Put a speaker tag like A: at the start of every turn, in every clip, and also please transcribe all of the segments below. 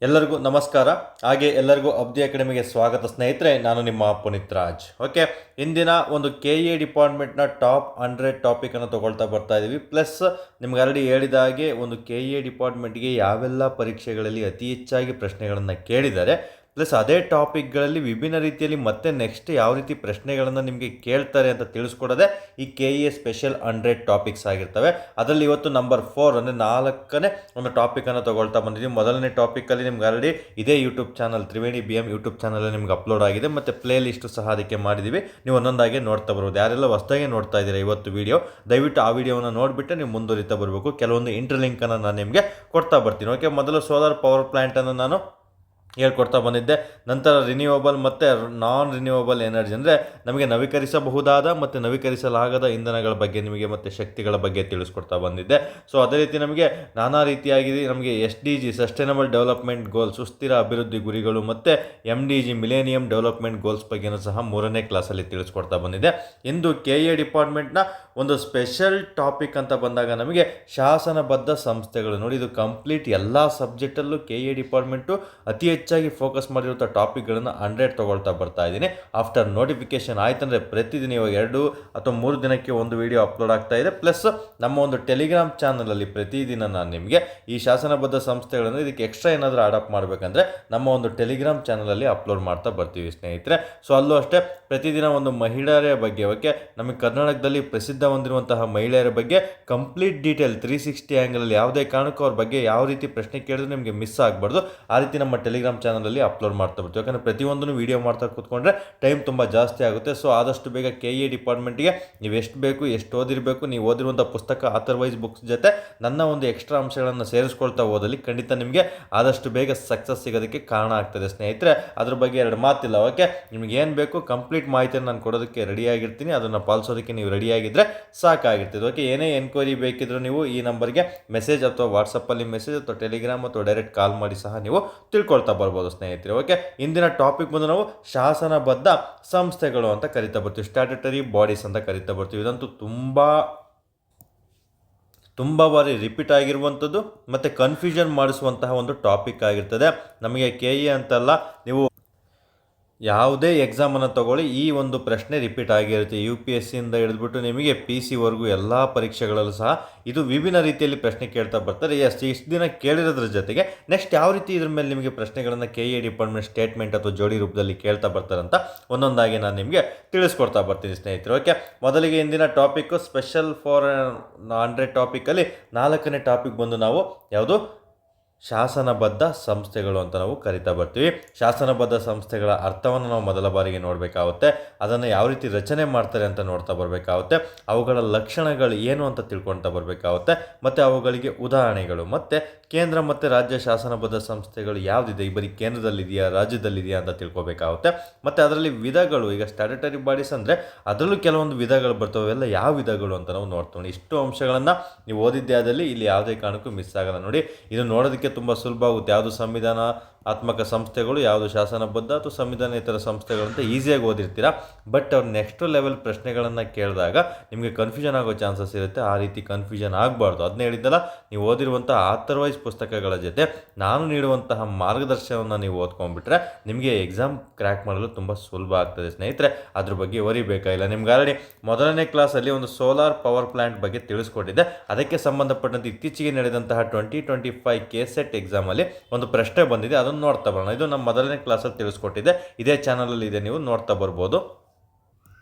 A: ಎಲ್ಲರಿಗೂ ನಮಸ್ಕಾರ. ಹಾಗೆ ಎಲ್ಲರಿಗೂ ಅಬ್ದಿ ಅಕಾಡೆಮಿಗೆ ಸ್ವಾಗತ ಸ್ನೇಹಿತರೆ. ನಾನು ನಿಮ್ಮ ಪುನೀತ್ ರಾಜ್. ಓಕೆ, ಇಂದಿನ ಒಂದು KE ಡಿಪಾರ್ಟ್ಮೆಂಟ್ನ ಟಾಪ್ 100 ಟಾಪಿಕನ್ನು ತೊಗೊಳ್ತಾ ಬರ್ತಾ ಇದ್ದೀವಿ. ಪ್ಲಸ್ ನಿಮ್ಗೆ ಆಲ್ರೆಡಿ ಹೇಳಿದ ಹಾಗೆ ಒಂದು KE ಡಿಪಾರ್ಟ್ಮೆಂಟ್ಗೆ ಯಾವೆಲ್ಲ ಪರೀಕ್ಷೆಗಳಲ್ಲಿ ಅತಿ ಹೆಚ್ಚಾಗಿ ಪ್ರಶ್ನೆಗಳನ್ನು ಕೇಳಿದ್ದಾರೆ, ಪ್ಲಸ್ ಅದೇ ಟಾಪಿಕ್ಗಳಲ್ಲಿ ವಿಭಿನ್ನ ರೀತಿಯಲ್ಲಿ ಮತ್ತೆ ನೆಕ್ಸ್ಟ್ ಯಾವ ರೀತಿ ಪ್ರಶ್ನೆಗಳನ್ನು ನಿಮಗೆ ಕೇಳ್ತಾರೆ ಅಂತ ತಿಳಿಸ್ಕೊಡೋದೆ ಈ KE ಸ್ಪೆಷಲ್ 100 ಟಾಪಿಕ್ಸ್ ಆಗಿರ್ತವೆ. ಅದರಲ್ಲಿ ಇವತ್ತು ನಂಬರ್ 4 ಅಂದರೆ 4ನೇ ಒಂದು ಟಾಪಿಕನ್ನು ತೊಗೊಳ್ತಾ ಬಂದಿದ್ದೀವಿ. ಮೊದಲನೇ ಟಾಪಿಕಲ್ಲಿ ನಿಮ್ಗೆ ಆಲ್ರೆಡಿ ಇದೇ YouTube channel Triveni BM YouTube ಚಾನಲಲ್ಲಿ ನಿಮ್ಗೆ ಅಪ್ಲೋಡ್ ಆಗಿದೆ, ಮತ್ತು ಪ್ಲೇ ಲಿಸ್ಟು ಸಹ ಅದಕ್ಕೆ ಮಾಡಿದ್ದೀವಿ. ನೀವು ಒಂದೊಂದಾಗಿ ನೋಡ್ತಾ ಬರ್ಬೋದು. ಯಾರೆಲ್ಲ ಹೊಸದಾಗಿ ನೋಡ್ತಾ ಇದ್ದೀರಾ ಇವತ್ತು ವಿಡಿಯೋ, ದಯವಿಟ್ಟು ಆ ವಿಡಿಯೋವನ್ನು ನೋಡಿಬಿಟ್ಟು ನೀವು ಮುಂದುವರಿತಾ ಬರಬೇಕು. ಕೆಲವೊಂದು ಇಂಟರ್ಲಿಂಕನ್ನು ನಾನು ನಿಮಗೆ ಕೊಡ್ತಾ ಬರ್ತೀನಿ. ಓಕೆ, ಮೊದಲು ಸೋಲಾರ್ ಪವರ್ ಪ್ಲ್ಯಾಂಟನ್ನು ನಾನು ಹೇಳ್ಕೊಡ್ತಾ ಬಂದಿದ್ದೆ. ನಂತರ ರಿನ್ಯೂವಬಲ್ ಮತ್ತು ನಾನ್ ರಿನ್ಯೂವಬಲ್ ಎನರ್ಜಿ ಅಂದರೆ ನಮಗೆ ನವೀಕರಿಸಬಹುದಾದ ಮತ್ತು ನವೀಕರಿಸಲಾಗದ ಇಂಧನಗಳ ಬಗ್ಗೆ ನಿಮಗೆ ಮತ್ತು ಶಕ್ತಿಗಳ ಬಗ್ಗೆ ತಿಳಿಸ್ಕೊಡ್ತಾ ಬಂದಿದ್ದೆ. ಸೊ ಅದೇ ರೀತಿ ನಮಗೆ ನಾನಾ ರೀತಿಯಾಗಿ ನಮಗೆ SDG ಸಸ್ಟೈನಬಲ್ ಡೆವಲಪ್ಮೆಂಟ್ ಗೋಲ್ ಸುಸ್ಥಿರ ಅಭಿವೃದ್ಧಿ ಗುರಿಗಳು ಮತ್ತು MDG ಮಿಲೇನಿಯಂ ಡೆವಲಪ್ಮೆಂಟ್ ಗೋಲ್ಸ್ ಬಗ್ಗೆಯೂ ಸಹ 3ನೇ ಕ್ಲಾಸಲ್ಲಿ ತಿಳಿಸ್ಕೊಡ್ತಾ ಬಂದಿದ್ದೆ. ಇಂದು KE ಡಿಪಾರ್ಟ್ಮೆಂಟ್ನ ಒಂದು ಸ್ಪೆಷಲ್ ಟಾಪಿಕ್ ಅಂತ ಬಂದಾಗ ನಮಗೆ ಶಾಸನಬದ್ಧ ಸಂಸ್ಥೆಗಳು. ನೋಡಿ, ಇದು ಕಂಪ್ಲೀಟ್ ಎಲ್ಲ ಸಬ್ಜೆಕ್ಟಲ್ಲೂ KE ಡಿಪಾರ್ಟ್ಮೆಂಟು ಅತಿ ಹೆಚ್ಚಾಗಿ ಫೋಕಸ್ ಮಾಡಿರುವಂಥ ಟಾಪಿಕ್ಗಳನ್ನು 100 ತೊಗೊಳ್ತಾ ಬರ್ತಾ ಇದ್ದೀನಿ. ಆಫ್ಟರ್ ನೋಟಿಫಿಕೇಶನ್ ಆಯ್ತಂದರೆ ಪ್ರತಿದಿನ ಇವಾಗ 2 ಅಥವಾ 3 ದಿನಕ್ಕೆ ಒಂದು ವಿಡಿಯೋ ಅಪ್ಲೋಡ್ ಆಗ್ತಾ ಇದೆ. ಪ್ಲಸ್ ನಮ್ಮ ಒಂದು ಟೆಲಿಗ್ರಾಮ್ ಚಾನಲಲ್ಲಿ ಪ್ರತಿದಿನ ನಾನು ನಿಮಗೆ ಈ ಶಾಸನಬದ್ಧ ಸಂಸ್ಥೆಗಳನ್ನು ಇದಕ್ಕೆ ಎಕ್ಸ್ಟ್ರಾ ಏನಾದರೂ ಅಡಾಪ್ಟ್ ಮಾಡಬೇಕಂದ್ರೆ ನಮ್ಮ ಒಂದು ಟೆಲಿಗ್ರಾಮ್ ಚಾನಲಲ್ಲಿ ಅಪ್ಲೋಡ್ ಮಾಡ್ತಾ ಬರ್ತೀವಿ ಸ್ನೇಹಿತರೆ. ಸೊ ಅಲ್ಲೂ ಅಷ್ಟೇ ಪ್ರತಿದಿನ ಒಂದು ಮಹಿಳೆಯರ ಬಗ್ಗೆ, ಓಕೆ, ನಮಗೆ ಕರ್ನಾಟಕದಲ್ಲಿ ಪ್ರಸಿದ್ಧ ಹೊಂದಿರುವಂತಹ ಮಹಿಳೆಯರ ಬಗ್ಗೆ ಕಂಪ್ಲೀಟ್ ಡೀಟೇಲ್ 360 ಆ್ಯಂಗಲಲ್ಲಿ ಯಾವುದೇ ಕಾರಣಕ್ಕೂ ಅವ್ರ ಬಗ್ಗೆ ಯಾವ ರೀತಿ ಪ್ರಶ್ನೆ ಕೇಳಿದ್ರು ನಿಮಗೆ ಮಿಸ್ ಆಗಬಾರ್ದು. ಆ ರೀತಿ ನಮ್ಮ ಟೆಲಿಗ್ರಾಮ್ ಚಾನಲಲ್ಲಿ ಅಪ್ಲೋಡ್ ಮಾಡ್ತಾ ಬರ್ತೀವಿ. ಯಾಕಂದರೆ ಪ್ರತಿಯೊಂದನ್ನು ವೀಡಿಯೋ ಮಾಡ್ತಾ ಕೂತ್ಕೊಂಡ್ರೆ ಟೈಮ್ ತುಂಬ ಜಾಸ್ತಿ ಆಗುತ್ತೆ. ಸೊ ಆದಷ್ಟು ಬೇಗ KE ಡಿಪಾರ್ಟ್ಮೆಂಟ್ಗೆ ನೀವು ಎಷ್ಟು ಬೇಕು, ಎಷ್ಟು ಓದಿರಬೇಕು, ನೀವು ಓದಿರುವಂಥ ಪುಸ್ತಕ ಆಥರ್ವೈಸ್ ಬುಕ್ಸ್ ಜೊತೆ ನನ್ನ ಒಂದು ಎಕ್ಸ್ಟ್ರಾ ಅಂಶಗಳನ್ನು ಸೇರಿಸ್ಕೊಳ್ತಾ ಓದಲ್ಲಿ ಖಂಡಿತ ನಿಮಗೆ ಆದಷ್ಟು ಬೇಗ ಸಕ್ಸಸ್ ಸಿಗೋದಕ್ಕೆ ಕಾರಣ ಆಗ್ತದೆ ಸ್ನೇಹಿತರೆ. ಅದ್ರ ಬಗ್ಗೆ ಎರಡು ಮಾತಿಲ್ಲ. ಓಕೆ, ನಿಮ್ಗೆ ಏನು ಬೇಕು ಕಂಪ್ಲೀಟ್ ಮಾಹಿತಿಯನ್ನು ನಾನು ಕೊಡೋದಕ್ಕೆ ರೆಡಿಯಾಗಿರ್ತೀನಿ. ಅದನ್ನು ಪಾಲಿಸೋದಕ್ಕೆ ನೀವು ರೆಡಿಯಾಗಿದ್ದರೆ ಸಾಕಾಗಿರ್ತದೆ. ಓಕೆ, ಏನೇ ಎನ್ಕ್ವೈರಿ ಬೇಕಿದ್ರೂ ನೀವು ಈ ನಂಬರ್ಗೆ ಮೆಸೇಜ್ ಅಥವಾ ವಾಟ್ಸಪ್ಪಲ್ಲಿ ಮೆಸೇಜ್ ಅಥವಾ ಟೆಲಿಗ್ರಾಮ್ ಅಥವಾ ಡೈರೆಕ್ಟ್ ಕಾಲ್ ಮಾಡಿ ಸಹ ನೀವು ತಿಳ್ಕೊಳ್ತಾ ಬರ್ಬೋದು ಸ್ನೇಹಿತರೆ. ಓಕೆ, ಇಂದಿನ ಟಾಪಿಕ್ ಬಂದು ನಾವು ಶಾಸನಬದ್ಧ ಸಂಸ್ಥೆಗಳು ಅಂತ ಕರಿತಾ ಬರ್ತೀವಿ, ಸ್ಟ್ಯಾಟ್ಯುಟರಿ ಬಾಡೀಸ್ ಅಂತ ಕರಿತಾ ಬರ್ತೀವಿ. ಇದಂತೂ ತುಂಬ ಬಾರಿ ರಿಪೀಟ್ ಆಗಿರುವಂಥದ್ದು ಮತ್ತು ಕನ್ಫ್ಯೂಷನ್ ಮಾಡಿಸುವಂತಹ ಒಂದು ಟಾಪಿಕ್ ಆಗಿರ್ತದೆ. ನಮಗೆ KE ಅಂತಲ್ಲ, ನೀವು ಯಾವುದೇ ಎಕ್ಸಾಮನ್ನು ತಗೊಳ್ಳಿ ಈ ಒಂದು ಪ್ರಶ್ನೆ ರಿಪೀಟ್ ಆಗಿರುತ್ತೆ. UPSCಯಿಂದ ಹಿಡಿದ್ಬಿಟ್ಟು ನಿಮಗೆ PC ಎಲ್ಲ ಪರೀಕ್ಷೆಗಳಲ್ಲೂ ಸಹ ಇದು ವಿಭಿನ್ನ ರೀತಿಯಲ್ಲಿ ಪ್ರಶ್ನೆ ಕೇಳ್ತಾ ಬರ್ತಾರೆ. ಇಷ್ಟು ದಿನ ಕೇಳಿರೋದ್ರ ಜೊತೆಗೆ ನೆಕ್ಸ್ಟ್ ಯಾವ ರೀತಿ ಇದ್ರ ಮೇಲೆ ನಿಮಗೆ ಪ್ರಶ್ನೆಗಳನ್ನು KE ಡಿಪಾರ್ಟ್ಮೆಂಟ್ ಸ್ಟೇಟ್ಮೆಂಟ್ ಅಥವಾ ಜೋಡಿ ರೂಪದಲ್ಲಿ ಕೇಳ್ತಾ ಬರ್ತಾರಂತ ಒಂದೊಂದಾಗಿ ನಾನು ನಿಮಗೆ ತಿಳಿಸ್ಕೊಡ್ತಾ ಬರ್ತೀನಿ ಸ್ನೇಹಿತರೆ. ಓಕೆ, ಮೊದಲಿಗೆ ಇಂದಿನ ಟಾಪಿಕ್ಕು ಸ್ಪೆಷಲ್ ಫಾರ್ 100 ಟಾಪಿಕಲ್ಲಿ 4ನೇ ಟಾಪಿಕ್ ಬಂದು ನಾವು ಯಾವುದು ಶಾಸನಬದ್ಧ ಸಂಸ್ಥೆಗಳು ಅಂತ ನಾವು ಕರಿತಾ ಬರ್ತೀವಿ. ಶಾಸನಬದ್ಧ ಸಂಸ್ಥೆಗಳ ಅರ್ಥವನ್ನು ನಾವು ಮೊದಲ ಬಾರಿಗೆ ನೋಡಬೇಕಾಗುತ್ತೆ. ಅದನ್ನು ಯಾವ ರೀತಿ ರಚನೆ ಮಾಡ್ತಾರೆ ಅಂತ ನೋಡ್ತಾ ಬರಬೇಕಾಗುತ್ತೆ. ಅವುಗಳ ಲಕ್ಷಣಗಳು ಏನು ಅಂತ ತಿಳ್ಕೊಳ್ತಾ ಬರಬೇಕಾಗುತ್ತೆ. ಮತ್ತು ಅವುಗಳಿಗೆ ಉದಾಹರಣೆಗಳು, ಮತ್ತು ಕೇಂದ್ರ ಮತ್ತು ರಾಜ್ಯ ಶಾಸನಬದ್ಧ ಸಂಸ್ಥೆಗಳು ಯಾವುದಿದೆ, ಈ ಬರೀ ಕೇಂದ್ರದಲ್ಲಿದೆಯಾ ರಾಜ್ಯದಲ್ಲಿದೆಯಾ ಅಂತ ತಿಳ್ಕೊಬೇಕಾಗುತ್ತೆ. ಮತ್ತು ಅದರಲ್ಲಿ ವಿಧಗಳು, ಈಗ ಸ್ಟ್ಯಾಟ್ಯುಟರಿ ಬಾಡೀಸ್ ಅಂದರೆ ಅದರಲ್ಲೂ ಕೆಲವೊಂದು ವಿಧಗಳು ಬರ್ತವೆ. ಅವೆಲ್ಲ ಯಾವ ವಿಧಗಳು ಅಂತ ನಾವು ನೋಡ್ತೀವಿ. ಇಷ್ಟು ಅಂಶಗಳನ್ನು ನೀವು ಓದಿದ್ದೇ ಆದಲ್ಲಿ ಇಲ್ಲಿ ಯಾವುದೇ ಕಾರಣಕ್ಕೂ ಮಿಸ್ ಆಗಲ್ಲ. ನೋಡಿ, ಇದು ನೋಡೋದಕ್ಕೆ ತುಂಬ ಸುಲಭ ಆಗುತ್ತೆ. ಯಾವುದು ಸಂವಿಧಾನಾತ್ಮಕ ಸಂಸ್ಥೆಗಳು, ಯಾವುದು ಶಾಸನಬದ್ಧ ಅಥವಾ ಸಂವಿಧಾನೇತರ ಸಂಸ್ಥೆಗಳು ಅಂತ ಈಸಿಯಾಗಿ ಓದಿರ್ತೀರ. ಬಟ್ ಅವ್ರು ನೆಕ್ಸ್ಟ್ ಲೆವೆಲ್ ಪ್ರಶ್ನೆಗಳನ್ನು ಕೇಳಿದಾಗ ನಿಮಗೆ ಕನ್ಫ್ಯೂಷನ್ ಆಗೋ ಚಾನ್ಸಸ್ ಇರುತ್ತೆ. ಆ ರೀತಿ ಕನ್ಫ್ಯೂಷನ್ ಆಗಬಾರ್ದು. ಅದನ್ನ ಹೇಳಿದ್ದಲ್ಲ, ನೀವು ಓದಿರುವಂಥ ಆಥರ್ವೈಸ್ ಪುಸ್ತಕಗಳ ಜೊತೆ ನಾನು ನೀಡುವಂತಹ ಮಾರ್ಗದರ್ಶನವನ್ನು ನೀವು ಓದ್ಕೊಂಡ್ಬಿಟ್ರೆ ನಿಮಗೆ ಎಕ್ಸಾಮ್ ಕ್ರ್ಯಾಕ್ ಮಾಡಲು ತುಂಬ ಸುಲಭ ಆಗ್ತದೆ ಸ್ನೇಹಿತರೆ. ಅದ್ರ ಬಗ್ಗೆ ವರಿಬೇಕಾಗಿಲ್ಲ. ನಿಮ್ಗೆ ಆಲ್ರೆಡಿ ಮೊದಲನೇ ಕ್ಲಾಸಲ್ಲಿ ಒಂದು ಸೋಲಾರ್ ಪವರ್ ಪ್ಲ್ಯಾಂಟ್ ಬಗ್ಗೆ ತಿಳಿಸ್ಕೊಟ್ಟಿದ್ದೆ. ಅದಕ್ಕೆ ಸಂಬಂಧಪಟ್ಟಂತೆ ಇತ್ತೀಚೆಗೆ ನಡೆದಂತಹ 2025 KSET ಎಕ್ಸಾಮಲ್ಲಿ ಒಂದು ಪ್ರಶ್ನೆ ಬಂದಿದೆ, ಅದನ್ನು ನೋಡ್ತಾ ಬರೋಣ. ಇದು ನಮ್ಮ ಮೊದಲನೇ ಕ್ಲಾಸಲ್ಲಿ ತಿಳಿಸ್ಕೊಟ್ಟಿದ್ದೆ, ಇದೇ ಚಾನಲಲ್ಲಿ ಇದೆ, ನೀವು ನೋಡ್ತಾ ಬರ್ಬೋದು.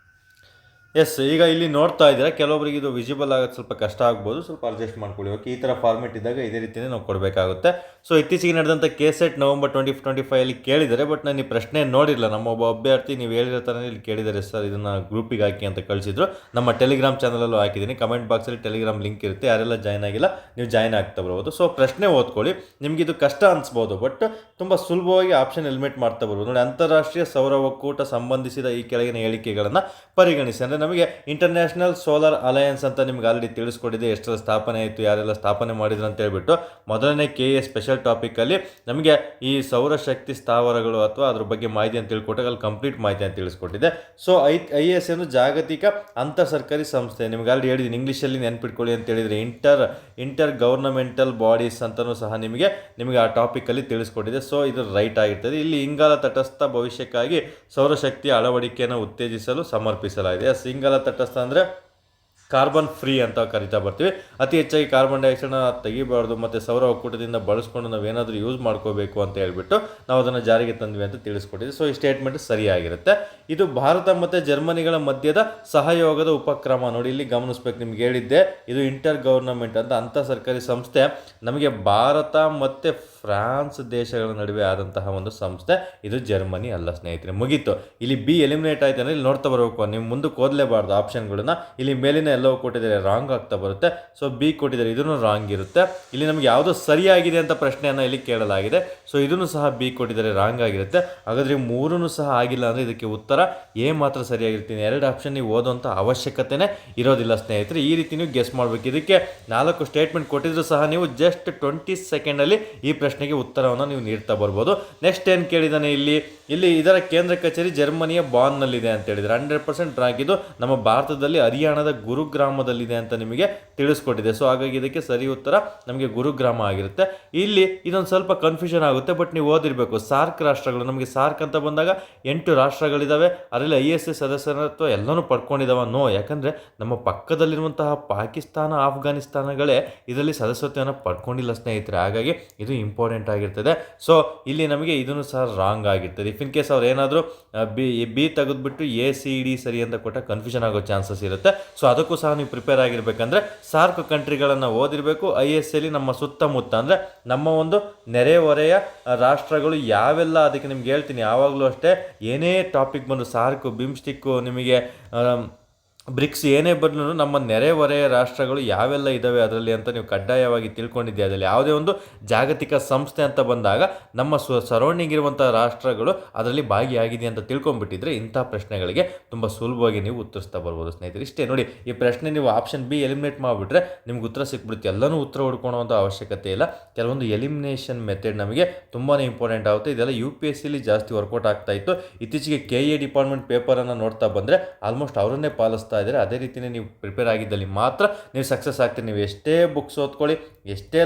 A: ಎಸ್, ಈಗ ಇಲ್ಲಿ ನೋಡ್ತಾ ಇದ್ದೀರಾ, ಕೆಲವೊಬ್ಬರಿಗೆ ಇದು ವಿಸಿಬಲ್ ಆಗೋದು ಸ್ವಲ್ಪ ಕಷ್ಟ ಆಗ್ಬೋದು, ಸ್ವಲ್ಪ ಅಡ್ಜಸ್ಟ್ ಮಾಡ್ಕೊಳ್ಳಿ. ಓಕೆ, ಈ ಥರ ಫಾರ್ಮೆಟ್ ಇದ್ದಾಗ ಇದೇ ರೀತಿಯೇ ನಾವು ಕೊಡಬೇಕಾಗುತ್ತೆ. ಸೊ ಇತ್ತೀಚೆಗೆ ನಡೆದಂಥ KSET ನವಂಬರ್ 2025 ಕೇಳಿದ್ದಾರೆ. ಬಟ್ ನಾನು ಈ ಪ್ರಶ್ನೆ ನೋಡಿರಲಿಲ್ಲ. ನಮ್ಮ ಒಬ್ಬ ಅಭ್ಯರ್ಥಿ ನೀವು ಹೇಳಿರೋ ಥರನೇ ಇಲ್ಲಿ ಕೇಳಿದ್ದಾರೆ ಸರ್, ಇದನ್ನು ಗ್ರೂಪಿಗೆ ಹಾಕಿ ಅಂತ ಕಳಿಸಿದ್ರು. ನಮ್ಮ ಟೆಲಿಗ್ರಾಮ್ ಚಾನಲಲ್ಲೂ ಹಾಕಿದ್ದೀನಿ. ಕಮೆಂಟ್ ಬಾಕ್ಸಲ್ಲಿ ಟೆಲಿಗ್ರಾಮ್ ಲಿಂಕ್ ಇರುತ್ತೆ. ಯಾರೆಲ್ಲ ಜಾಯ್ನ್ ಆಗಿಲ್ಲ ನೀವು ಜಾಯ್ನ್ ಆಗ್ತಾ ಬರ್ಬೋದು. ಸೊ ಪ್ರಶ್ನೆ ಓದ್ಕೊಳ್ಳಿ. ನಿಮಗೆ ಇದು ಕಷ್ಟ ಅನಿಸ್ಬೋದು, ಬಟ್ ತುಂಬ ಸುಲಭವಾಗಿ ಆಪ್ಷನ್ ಎಲಿಮಿನೇಟ್ ಮಾಡ್ತಾ ಬರ್ಬೋದು. ನೋಡಿ, ಅಂತಾರಾಷ್ಟ್ರೀಯ ಸೌರ ಒಕ್ಕೂಟ ಸಂಬಂಧಿಸಿದ ಈ ಕೆಳಗಿನ ಹೇಳಿಕೆಗಳನ್ನು ಪರಿಗಣಿಸಿ. ಅಂದರೆ ನಮಗೆ ಇಂಟರ್ನ್ಯಾಷನಲ್ ಸೋಲಾರ್ ಅಲಯನ್ಸ್ ಅಂತ ನಿಮ್ಗೆ ಆಲ್ರೆಡಿ ತಿಳಿಸ್ಕೊಟ್ಟಿದೆ, ಎಷ್ಟರ ಸ್ಥಾಪನೆ ಆಯಿತು, ಯಾರೆಲ್ಲ ಸ್ಥಾಪನೆ ಮಾಡಿದ್ರು ಅಂತ ಹೇಳ್ಬಿಟ್ಟು ಮೊದಲನೇ KE ಸ್ಪೆಷಲ್ ಇನಿಷಿಯಲ್ ಟಾಪಿಕಲ್ಲಿ ನಮಗೆ ಈ ಸೌರಶಕ್ತಿ ಸ್ಥಾವರಗಳು ಅಥವಾ ಅದ್ರ ಬಗ್ಗೆ ಮಾಹಿತಿಯನ್ನು ತಿಳ್ಕೊಟ್ಟಾಗ ಅಲ್ಲಿ ಕಂಪ್ಲೀಟ್ ಮಾಹಿತಿಯನ್ನು ತಿಳಿಸ್ಕೊಟ್ಟಿದೆ. ಸೊ IAS ಏನು ಜಾಗತಿಕ ಅಂತರ್ ಸರ್ಕಾರಿ ಸಂಸ್ಥೆ, ನಿಮ್ಗೆ ಆಲ್ರೆಡಿ ಹೇಳಿದ್ದೀನಿ ಇಂಗ್ಲೀಷಲ್ಲಿ ನೆನ್ಪಿಟ್ಕೊಳ್ಳಿ ಅಂತ ಹೇಳಿದರೆ ಇಂಟರ್ ಗವರ್ನಮೆಂಟಲ್ ಬಾಡೀಸ್ ಅಂತಲೂ ಸಹ ನಿಮಗೆ ಆ ಟಾಪಿಕಲ್ಲಿ ತಿಳಿಸ್ಕೊಟ್ಟಿದೆ. ಸೊ ಇದು ರೈಟ್ ಆಗಿರ್ತದೆ. ಇಲ್ಲಿ ಇಂಗಾಲ ತಟಸ್ಥ ಭವಿಷ್ಯಕ್ಕಾಗಿ ಸೌರಶಕ್ತಿಯ ಅಳವಡಿಕೆಯನ್ನು ಉತ್ತೇಜಿಸಲು ಸಮರ್ಪಿಸಲಾಗಿದೆ. ಇಂಗಾಲ ತಟಸ್ಥ ಅಂದರೆ ಕಾರ್ಬನ್ ಫ್ರೀ ಅಂತ ಕರಿತಾ ಬರ್ತೀವಿ. ಅತಿ ಹೆಚ್ಚಾಗಿ ಕಾರ್ಬನ್ ಡೈಆಕ್ಸೈಡ್ನ ತೆಗಿಬಾರ್ದು ಮತ್ತು ಸೌರ ಒಕ್ಕೂಟದಿಂದ ಬಳಸ್ಕೊಂಡು ನಾವೇನಾದರೂ ಯೂಸ್ ಮಾಡ್ಕೋಬೇಕು ಅಂತ ಹೇಳ್ಬಿಟ್ಟು ನಾವು ಅದನ್ನು ಜಾರಿಗೆ ತಂದ್ವಿ ಅಂತ ತಿಳಿಸ್ಕೊಟ್ಟಿದ್ವಿ. ಸೊ ಈ ಸ್ಟೇಟ್ಮೆಂಟ್ ಸರಿಯಾಗಿರುತ್ತೆ. ಇದು ಭಾರತ ಮತ್ತು ಜರ್ಮನಿಗಳ ಮಧ್ಯದ ಸಹಯೋಗದ ಉಪಕ್ರಮ. ನೋಡಿ ಇಲ್ಲಿ ಗಮನಿಸ್ಬೇಕು, ನಿಮ್ಗೆ ಹೇಳಿದ್ದೆ ಇದು ಇಂಟರ್ ಗವರ್ನಮೆಂಟ್ ಅಂತ ಅಂತರ್ ಸರ್ಕಾರಿ ಸಂಸ್ಥೆ ನಮಗೆ ಭಾರತ ಮತ್ತು ಫ್ರಾನ್ಸ್ ದೇಶಗಳ ನಡುವೆ ಆದಂತಹ ಒಂದು ಸಂಸ್ಥೆ. ಇದು ಜರ್ಮನಿ ಅಲ್ಲ ಸ್ನೇಹಿತರೆ. ಮುಗೀತು. ಇಲ್ಲಿ ಬಿ ಎಲಿಮಿನೇಟ್ ಆಯ್ತು ಅಂದರೆ ಇಲ್ಲಿ ನೋಡ್ತಾ ಬರಬೇಕು, ನೀವು ಮುಂದಕ್ಕೆ ಓದಲೇಬಾರ್ದು ಆಪ್ಷನ್ಗಳನ್ನ. ಇಲ್ಲಿ ಮೇಲಿನ ಎಲ್ಲವೂ ಕೊಟ್ಟಿದ್ದಾರೆ ರಾಂಗ್ ಆಗ್ತಾ ಬರುತ್ತೆ. ಸೊ ಬಿ ಕೊಟ್ಟಿದ್ದಾರೆ, ಇದನ್ನು ರಾಂಗ್ ಇರುತ್ತೆ. ಇಲ್ಲಿ ನಮ್ಗೆ ಯಾವುದೋ ಸರಿಯಾಗಿದೆ ಅಂತ ಪ್ರಶ್ನೆಯನ್ನು ಇಲ್ಲಿ ಕೇಳಲಾಗಿದೆ. ಸೊ ಇದನ್ನು ಸಹ ಬಿ ಕೊಟ್ಟಿದ್ದಾರೆ, ರಾಂಗ್ ಆಗಿರುತ್ತೆ. ಹಾಗಾದರೆ ಮೂರನ್ನು ಸಹ ಆಗಿಲ್ಲ ಅಂದರೆ ಇದಕ್ಕೆ ಉತ್ತರ ಎ ಮಾತ್ರ ಸರಿಯಾಗಿರುತ್ತೆ. 2 ಆಪ್ಷನ್ ನೀವು ಓದೋಂಥ ಅವಶ್ಯಕತೆನೇ ಇರೋದಿಲ್ಲ ಸ್ನೇಹಿತರೆ. ಈ ರೀತಿ ನೀವು ಗೆಸ್ ಮಾಡಬೇಕು. ಇದಕ್ಕೆ 4 ಸ್ಟೇಟ್ಮೆಂಟ್ ಕೊಟ್ಟಿದ್ರು ಸಹ ನೀವು ಜಸ್ಟ್ 20 ಸೆಕೆಂಡಲ್ಲಿ ಈ ಪ್ರಶ್ನೆಗೆ ಉತ್ತರವನ್ನು ನೀವು ನೀಡ್ತಾ ಬರ್ಬೋದು. ನೆಕ್ಸ್ಟ್ ಏನು ಕೇಳಿದಾನೆ ಇಲ್ಲಿ ಇದರ ಕೇಂದ್ರ ಕಚೇರಿ ಜರ್ಮನಿಯ ಬಾನ್ನಲ್ಲಿದೆ ಅಂತ ಹೇಳಿದರೆ 100% ರಾಂಗ್. ಇದು ನಮ್ಮ ಭಾರತದಲ್ಲಿ ಹರಿಯಾಣದ ಗುರುಗ್ರಾಮದಲ್ಲಿದೆ ಅಂತ ನಿಮಗೆ ತಿಳಿಸ್ಕೊಟ್ಟಿದೆ. ಸೊ ಹಾಗಾಗಿ ಇದಕ್ಕೆ ಸರಿ ಉತ್ತರ ನಮಗೆ ಗುರುಗ್ರಾಮ ಆಗಿರುತ್ತೆ. ಇಲ್ಲಿ ಇದೊಂದು ಸ್ವಲ್ಪ ಕನ್ಫ್ಯೂಷನ್ ಆಗುತ್ತೆ, ಬಟ್ ನೀವು ಓದಿರಬೇಕು. ಸಾರ್ಕ್ ರಾಷ್ಟ್ರಗಳು, ನಮಗೆ ಸಾರ್ಕ್ ಅಂತ ಬಂದಾಗ 8 ರಾಷ್ಟ್ರಗಳಿದ್ದಾವೆ. ಅದರಲ್ಲಿ ISA ಸದಸ್ಯತ್ವ ಎಲ್ಲನೂ ಪಡ್ಕೊಂಡಿದ್ದಾವೆ. ನೋ, ಯಾಕಂದರೆ ನಮ್ಮ ಪಕ್ಕದಲ್ಲಿರುವಂತಹ ಪಾಕಿಸ್ತಾನ, ಆಫ್ಘಾನಿಸ್ತಾನಗಳೇ ಇದರಲ್ಲಿ ಸದಸ್ಯತ್ವವನ್ನು ಪಡ್ಕೊಂಡಿಲ್ಲ ಸ್ನೇಹಿತರೆ. ಹಾಗಾಗಿ ಇದು ಇಂಪಾರ್ಟೆಂಟ್ ಆಗಿರ್ತದೆ. ಸೊ ಇಲ್ಲಿ ನಮಗೆ ಇದನ್ನು ಸಹ ರಾಂಗ್ ಆಗಿರ್ತದೆ. ಇಫ್ ಇನ್ ಕೇಸ್ ಅವ್ರು ಏನಾದರೂ ಬಿ ತೆಗೆದುಬಿಟ್ಟು ACD ಸರಿ ಅಂತ ಕೊಟ್ಟ ಕನ್ಫ್ಯೂಷನ್ ಆಗೋ ಚಾನ್ಸಸ್ ಇರುತ್ತೆ. ಸೊ ಅದಕ್ಕೂ ಸಹ ನೀವು ಪ್ರಿಪೇರ್ ಆಗಿರ್ಬೇಕಂದ್ರೆ ಸಾರ್ಕ್ ಕಂಟ್ರಿಗಳನ್ನು ಓದಿರಬೇಕು. ISAಲಿ ನಮ್ಮ ಸುತ್ತಮುತ್ತ ಅಂದರೆ ನಮ್ಮ ಒಂದು ನೆರೆಹೊರೆಯ ರಾಷ್ಟ್ರಗಳು ಯಾವೆಲ್ಲ, ಅದಕ್ಕೆ ನಿಮ್ಗೆ ಹೇಳ್ತೀನಿ ಯಾವಾಗಲೂ ಅಷ್ಟೇ, ಏನೇ ಟಾಪಿಕ್ ಬಂದು ಸಾರ್ಕ್, ಬಿಮ್ಸ್ಟಿಕ್ಕು, ನಿಮಗೆ ಬ್ರಿಕ್ಸ್ ಏನೇ ಬದಲು ನಮ್ಮ ನೆರೆಹೊರೆಯ ರಾಷ್ಟ್ರಗಳು ಯಾವೆಲ್ಲ ಇದ್ದಾವೆ ಅದರಲ್ಲಿ ಅಂತ ನೀವು ಕಡ್ಡಾಯವಾಗಿ ತಿಳ್ಕೊಂಡಿದ್ದೆ. ಅದರಲ್ಲಿ ಯಾವುದೇ ಒಂದು ಜಾಗತಿಕ ಸಂಸ್ಥೆ ಅಂತ ಬಂದಾಗ ನಮ್ಮ ಸರೌಂಡಿಂಗ್ ಇರುವಂಥ ರಾಷ್ಟ್ರಗಳು ಅದರಲ್ಲಿ ಭಾಗಿಯಾಗಿದೆ ಅಂತ ತಿಳ್ಕೊಂಡ್ಬಿಟ್ಟಿದ್ರೆ ಇಂಥ ಪ್ರಶ್ನೆಗಳಿಗೆ ತುಂಬ ಸುಲಭವಾಗಿ ನೀವು ಉತ್ತರಿಸ್ತಾ ಬರ್ಬೋದು ಸ್ನೇಹಿತರೆ. ಇಷ್ಟೇ ನೋಡಿ, ಈ ಪ್ರಶ್ನೆ ನೀವು ಆಪ್ಷನ್ ಬಿ ಎಲಿಮಿನೇಟ್ ಮಾಡಿಬಿಟ್ರೆ ನಿಮ್ಗೆ ಉತ್ತರ ಸಿಕ್ಬಿಡುತ್ತೆ. ಎಲ್ಲನೂ ಉತ್ತರ ಹುಡ್ಕೊಳ್ಳೋವಂಥ ಅವಶ್ಯಕತೆ ಇಲ್ಲ. ಕೆಲವೊಂದು ಎಲಿಮಿನೇಷನ್ ಮೆಥಡ್ ನಮಗೆ ತುಂಬಾ ಇಂಪಾರ್ಟೆಂಟ್ ಆಗುತ್ತೆ. ಇದೆಲ್ಲ UPSCಲಿ ಜಾಸ್ತಿ ವರ್ಕೌಟ್ ಆಗ್ತಾ ಇತ್ತು. ಇತ್ತೀಚೆಗೆ KA ಡಿಪಾರ್ಟ್ಮೆಂಟ್ ಪೇಪರನ್ನು ನೋಡ್ತಾ ಬಂದರೆ ಆಲ್ಮೋಸ್ಟ್ ಅವರನ್ನೇ ಪಾಲಿಸ್ತಾ ಇದ್ದಾರೆ. ಅದೇ ರೀತಿಯೇ ನೀವು ಪ್ರಿಪೇರ್ ಆಗಿದ್ದಲ್ಲಿ ಮಾತ್ರ ನೀವು ಸಕ್ಸಸ್ ಆಗ್ತೀರಿ. ನೀವು ಎಷ್ಟೇ ಬುಕ್ಸ್ ಓದ್ಕೊಳ್ಳಿ, ಎಷ್ಟೇ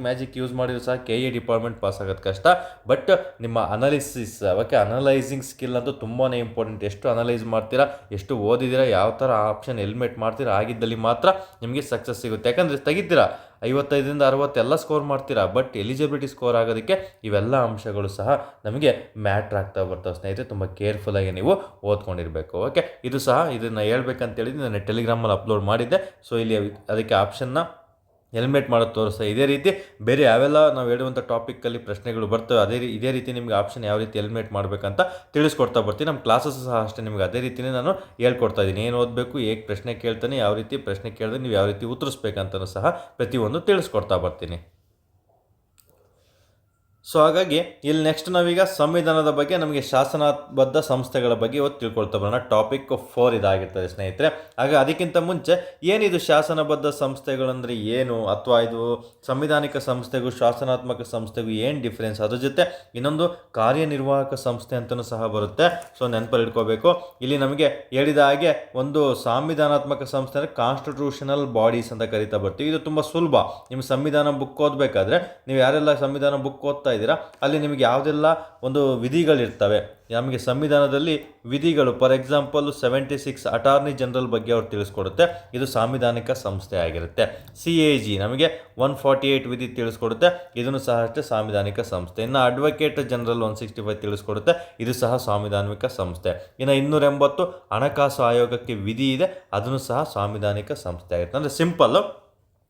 A: ಮ್ಯಾಜಿಕ್ ಯೂಸ್ ಮಾಡಿದ್ರು ಸಹ KA ಡಿಪಾರ್ಟ್ಮೆಂಟ್ ಪಾಸ್ ಆಗೋದು ಕಷ್ಟ. ಬಟ್ ನಿಮ್ಮ ಅನಾಲಿಸಿಸ್, ಅನಲೈಸಿಂಗ್ ಸ್ಕಿಲ್ ಅಂತೂ ತುಂಬಾ ಇಂಪಾರ್ಟೆಂಟ್. ಎಷ್ಟು ಅನಲೈಸ್ ಮಾಡ್ತೀರಾ, ಎಷ್ಟು ಓದಿದ್ದೀರಾ, ಯಾವ ಥರ ಆಪ್ಷನ್ ಎಲಿಮಿನೇಟ್ ಮಾಡ್ತೀರಾ, ಆಗಿದ್ದಲ್ಲಿ ಮಾತ್ರ ನಿಮಗೆ ಸಕ್ಸಸ್ ಸಿಗುತ್ತೆ. ಯಾಕಂದರೆ ತೆಗಿತೀರಾ 55ರಿಂದ 60 ಎಲ್ಲ ಸ್ಕೋರ್ ಮಾಡ್ತೀರಾ, ಬಟ್ ಎಲಿಜಿಬಿಲಿಟಿ ಸ್ಕೋರ್ ಆಗೋದಕ್ಕೆ ಇವೆಲ್ಲ ಅಂಶಗಳು ಸಹ ನಮಗೆ ಮ್ಯಾಟ್ರ್ ಆಗ್ತಾ ಬರ್ತವೆ ಸ್ನೇಹಿತರೆ. ತುಂಬ ಕೇರ್ಫುಲ್ಲಾಗಿ ನೀವು ಓದ್ಕೊಂಡಿರಬೇಕು. ಓಕೆ, ಇದು ಸಹ ಇದನ್ನು ಹೇಳ್ಬೇಕಂತೇಳಿ ನಾನು ಟೆಲಿಗ್ರಾಮಲ್ಲಿ ಅಪ್ಲೋಡ್ ಮಾಡಿದ್ದೆ. ಸೊ ಇಲ್ಲಿ ಅದಕ್ಕೆ ಆಪ್ಷನ್ನ ಎಲಿಮಿನೇಟ್ ಮಾಡೋದು ತೋರಿಸ್ತಾ. ಇದೇ ರೀತಿ ಬೇರೆ ಯಾವೆಲ್ಲ ನಾವು ಹೇಳುವಂಥ ಟಾಪಿಕಲ್ಲಿ ಪ್ರಶ್ನೆಗಳು ಬರ್ತವೆ, ಇದೇ ರೀತಿ ನಿಮಗೆ ಆಪ್ಷನ್ ಯಾವ ರೀತಿ ಎಲಿಮಿನೇಟ್ ಮಾಡಬೇಕಂತ ತಿಳಿಸ್ಕೊಡ್ತಾ ಬರ್ತೀನಿ. ನಮ್ಮ ಕ್ಲಾಸಸ್ ಸಹ ಅಷ್ಟೇ ನಿಮಗೆ ಅದೇ ರೀತಿಯೇ ನಾನು ಹೇಳ್ಕೊಡ್ತಾ ಇದ್ದೀನಿ. ಏನು ಓದಬೇಕು, ಹೇಗೆ ಪ್ರಶ್ನೆ ಕೇಳ್ತಾನೆ, ಯಾವ ರೀತಿ ಪ್ರಶ್ನೆ ಕೇಳಿದ್ರೆ ನೀವು ಯಾವ ರೀತಿ ಉತ್ತರಿಸ್ಬೇಕಂತಲೂ ಸಹ ಪ್ರತಿಯೊಂದು ತಿಳಿಸ್ಕೊಡ್ತಾ ಬರ್ತೀನಿ. ಸೊ ಹಾಗಾಗಿ ಇಲ್ಲಿ ನೆಕ್ಸ್ಟ್ ನಾವೀಗ ಸಂವಿಧಾನದ ಬಗ್ಗೆ, ನಮಗೆ ಶಾಸನಬದ್ಧ ಸಂಸ್ಥೆಗಳ ಬಗ್ಗೆ ಇವತ್ತು ತಿಳ್ಕೊಳ್ತಾ ಬರೋಣ. ಟಾಪಿಕ್ 4 ಇದಾಗಿರ್ತದೆ ಸ್ನೇಹಿತರೆ. ಹಾಗೆ ಅದಕ್ಕಿಂತ ಮುಂಚೆ ಏನಿದು ಶಾಸನಬದ್ಧ ಸಂಸ್ಥೆಗಳಂದರೆ ಏನು, ಅಥವಾ ಇದು ಸಂವಿಧಾನಿಕ ಸಂಸ್ಥೆಗೂ ಶಾಸನಾತ್ಮಕ ಸಂಸ್ಥೆಗೂ ಏನು ಡಿಫ್ರೆನ್ಸ್, ಅದ್ರ ಜೊತೆ ಇನ್ನೊಂದು ಕಾರ್ಯನಿರ್ವಾಹಕ ಸಂಸ್ಥೆ ಅಂತಲೂ ಸಹ ಬರುತ್ತೆ. ಸೊ ನೆನಪಲ್ಲಿ ಇಟ್ಕೋಬೇಕು. ಇಲ್ಲಿ ನಮಗೆ ಹೇಳಿದ ಹಾಗೆ ಒಂದು ಸಂವಿಧಾನಾತ್ಮಕ ಸಂಸ್ಥೆ ಅಂದರೆ ಕಾನ್ಸ್ಟಿಟ್ಯೂಷನಲ್ ಬಾಡೀಸ್ ಅಂತ ಕರಿತಾ ಬರ್ತೀವಿ. ಇದು ತುಂಬ ಸುಲಭ. ನಿಮ್ಮ ಸಂವಿಧಾನ ಬುಕ್ ಓದಬೇಕಾದ್ರೆ ನೀವು ಯಾರೆಲ್ಲ ಸಂವಿಧಾನ ಬುಕ್ ಓದ್ತಾ ಇದ್ದೀರಾ ಅಲ್ಲಿ ನಿಮಗೆ ಯಾವುದೆಲ್ಲ ಒಂದು ವಿಧಿಗಳಿರ್ತವೆ. ನಮಗೆ ಸಂವಿಧಾನದಲ್ಲಿ ವಿಧಿಗಳು, ಫಾರ್ ಎಕ್ಸಾಂಪಲ್ 76 ಅಟಾರ್ನಿ ಜನರಲ್ ಬಗ್ಗೆ ಅವ್ರು ತಿಳಿಸ್ಕೊಡುತ್ತೆ. ಇದು ಸಾಂವಿಧಾನಿಕ ಸಂಸ್ಥೆ ಆಗಿರುತ್ತೆ. CAG ನಮಗೆ 148 ವಿಧಿ ತಿಳಿಸ್ಕೊಡುತ್ತೆ. ಇದನ್ನು ಸಹ ಅಷ್ಟೇ ಸಾಂವಿಧಾನಿಕ ಸಂಸ್ಥೆ. ಇನ್ನು ಅಡ್ವೊಕೇಟ್ ಜನರಲ್ 165 ತಿಳಿಸ್ಕೊಡುತ್ತೆ. ಇದು ಸಹ ಸಾಂವಿಧಾನಿಕ ಸಂಸ್ಥೆ. ಇನ್ನು 280 ಹಣಕಾಸು ಆಯೋಗಕ್ಕೆ ವಿಧಿ ಇದೆ, ಅದನ್ನು ಸಹ ಸಾಂವಿಧಾನಿಕ ಸಂಸ್ಥೆ ಆಗಿರುತ್ತೆ. ಅಂದರೆ ಸಿಂಪಲ್ಲು,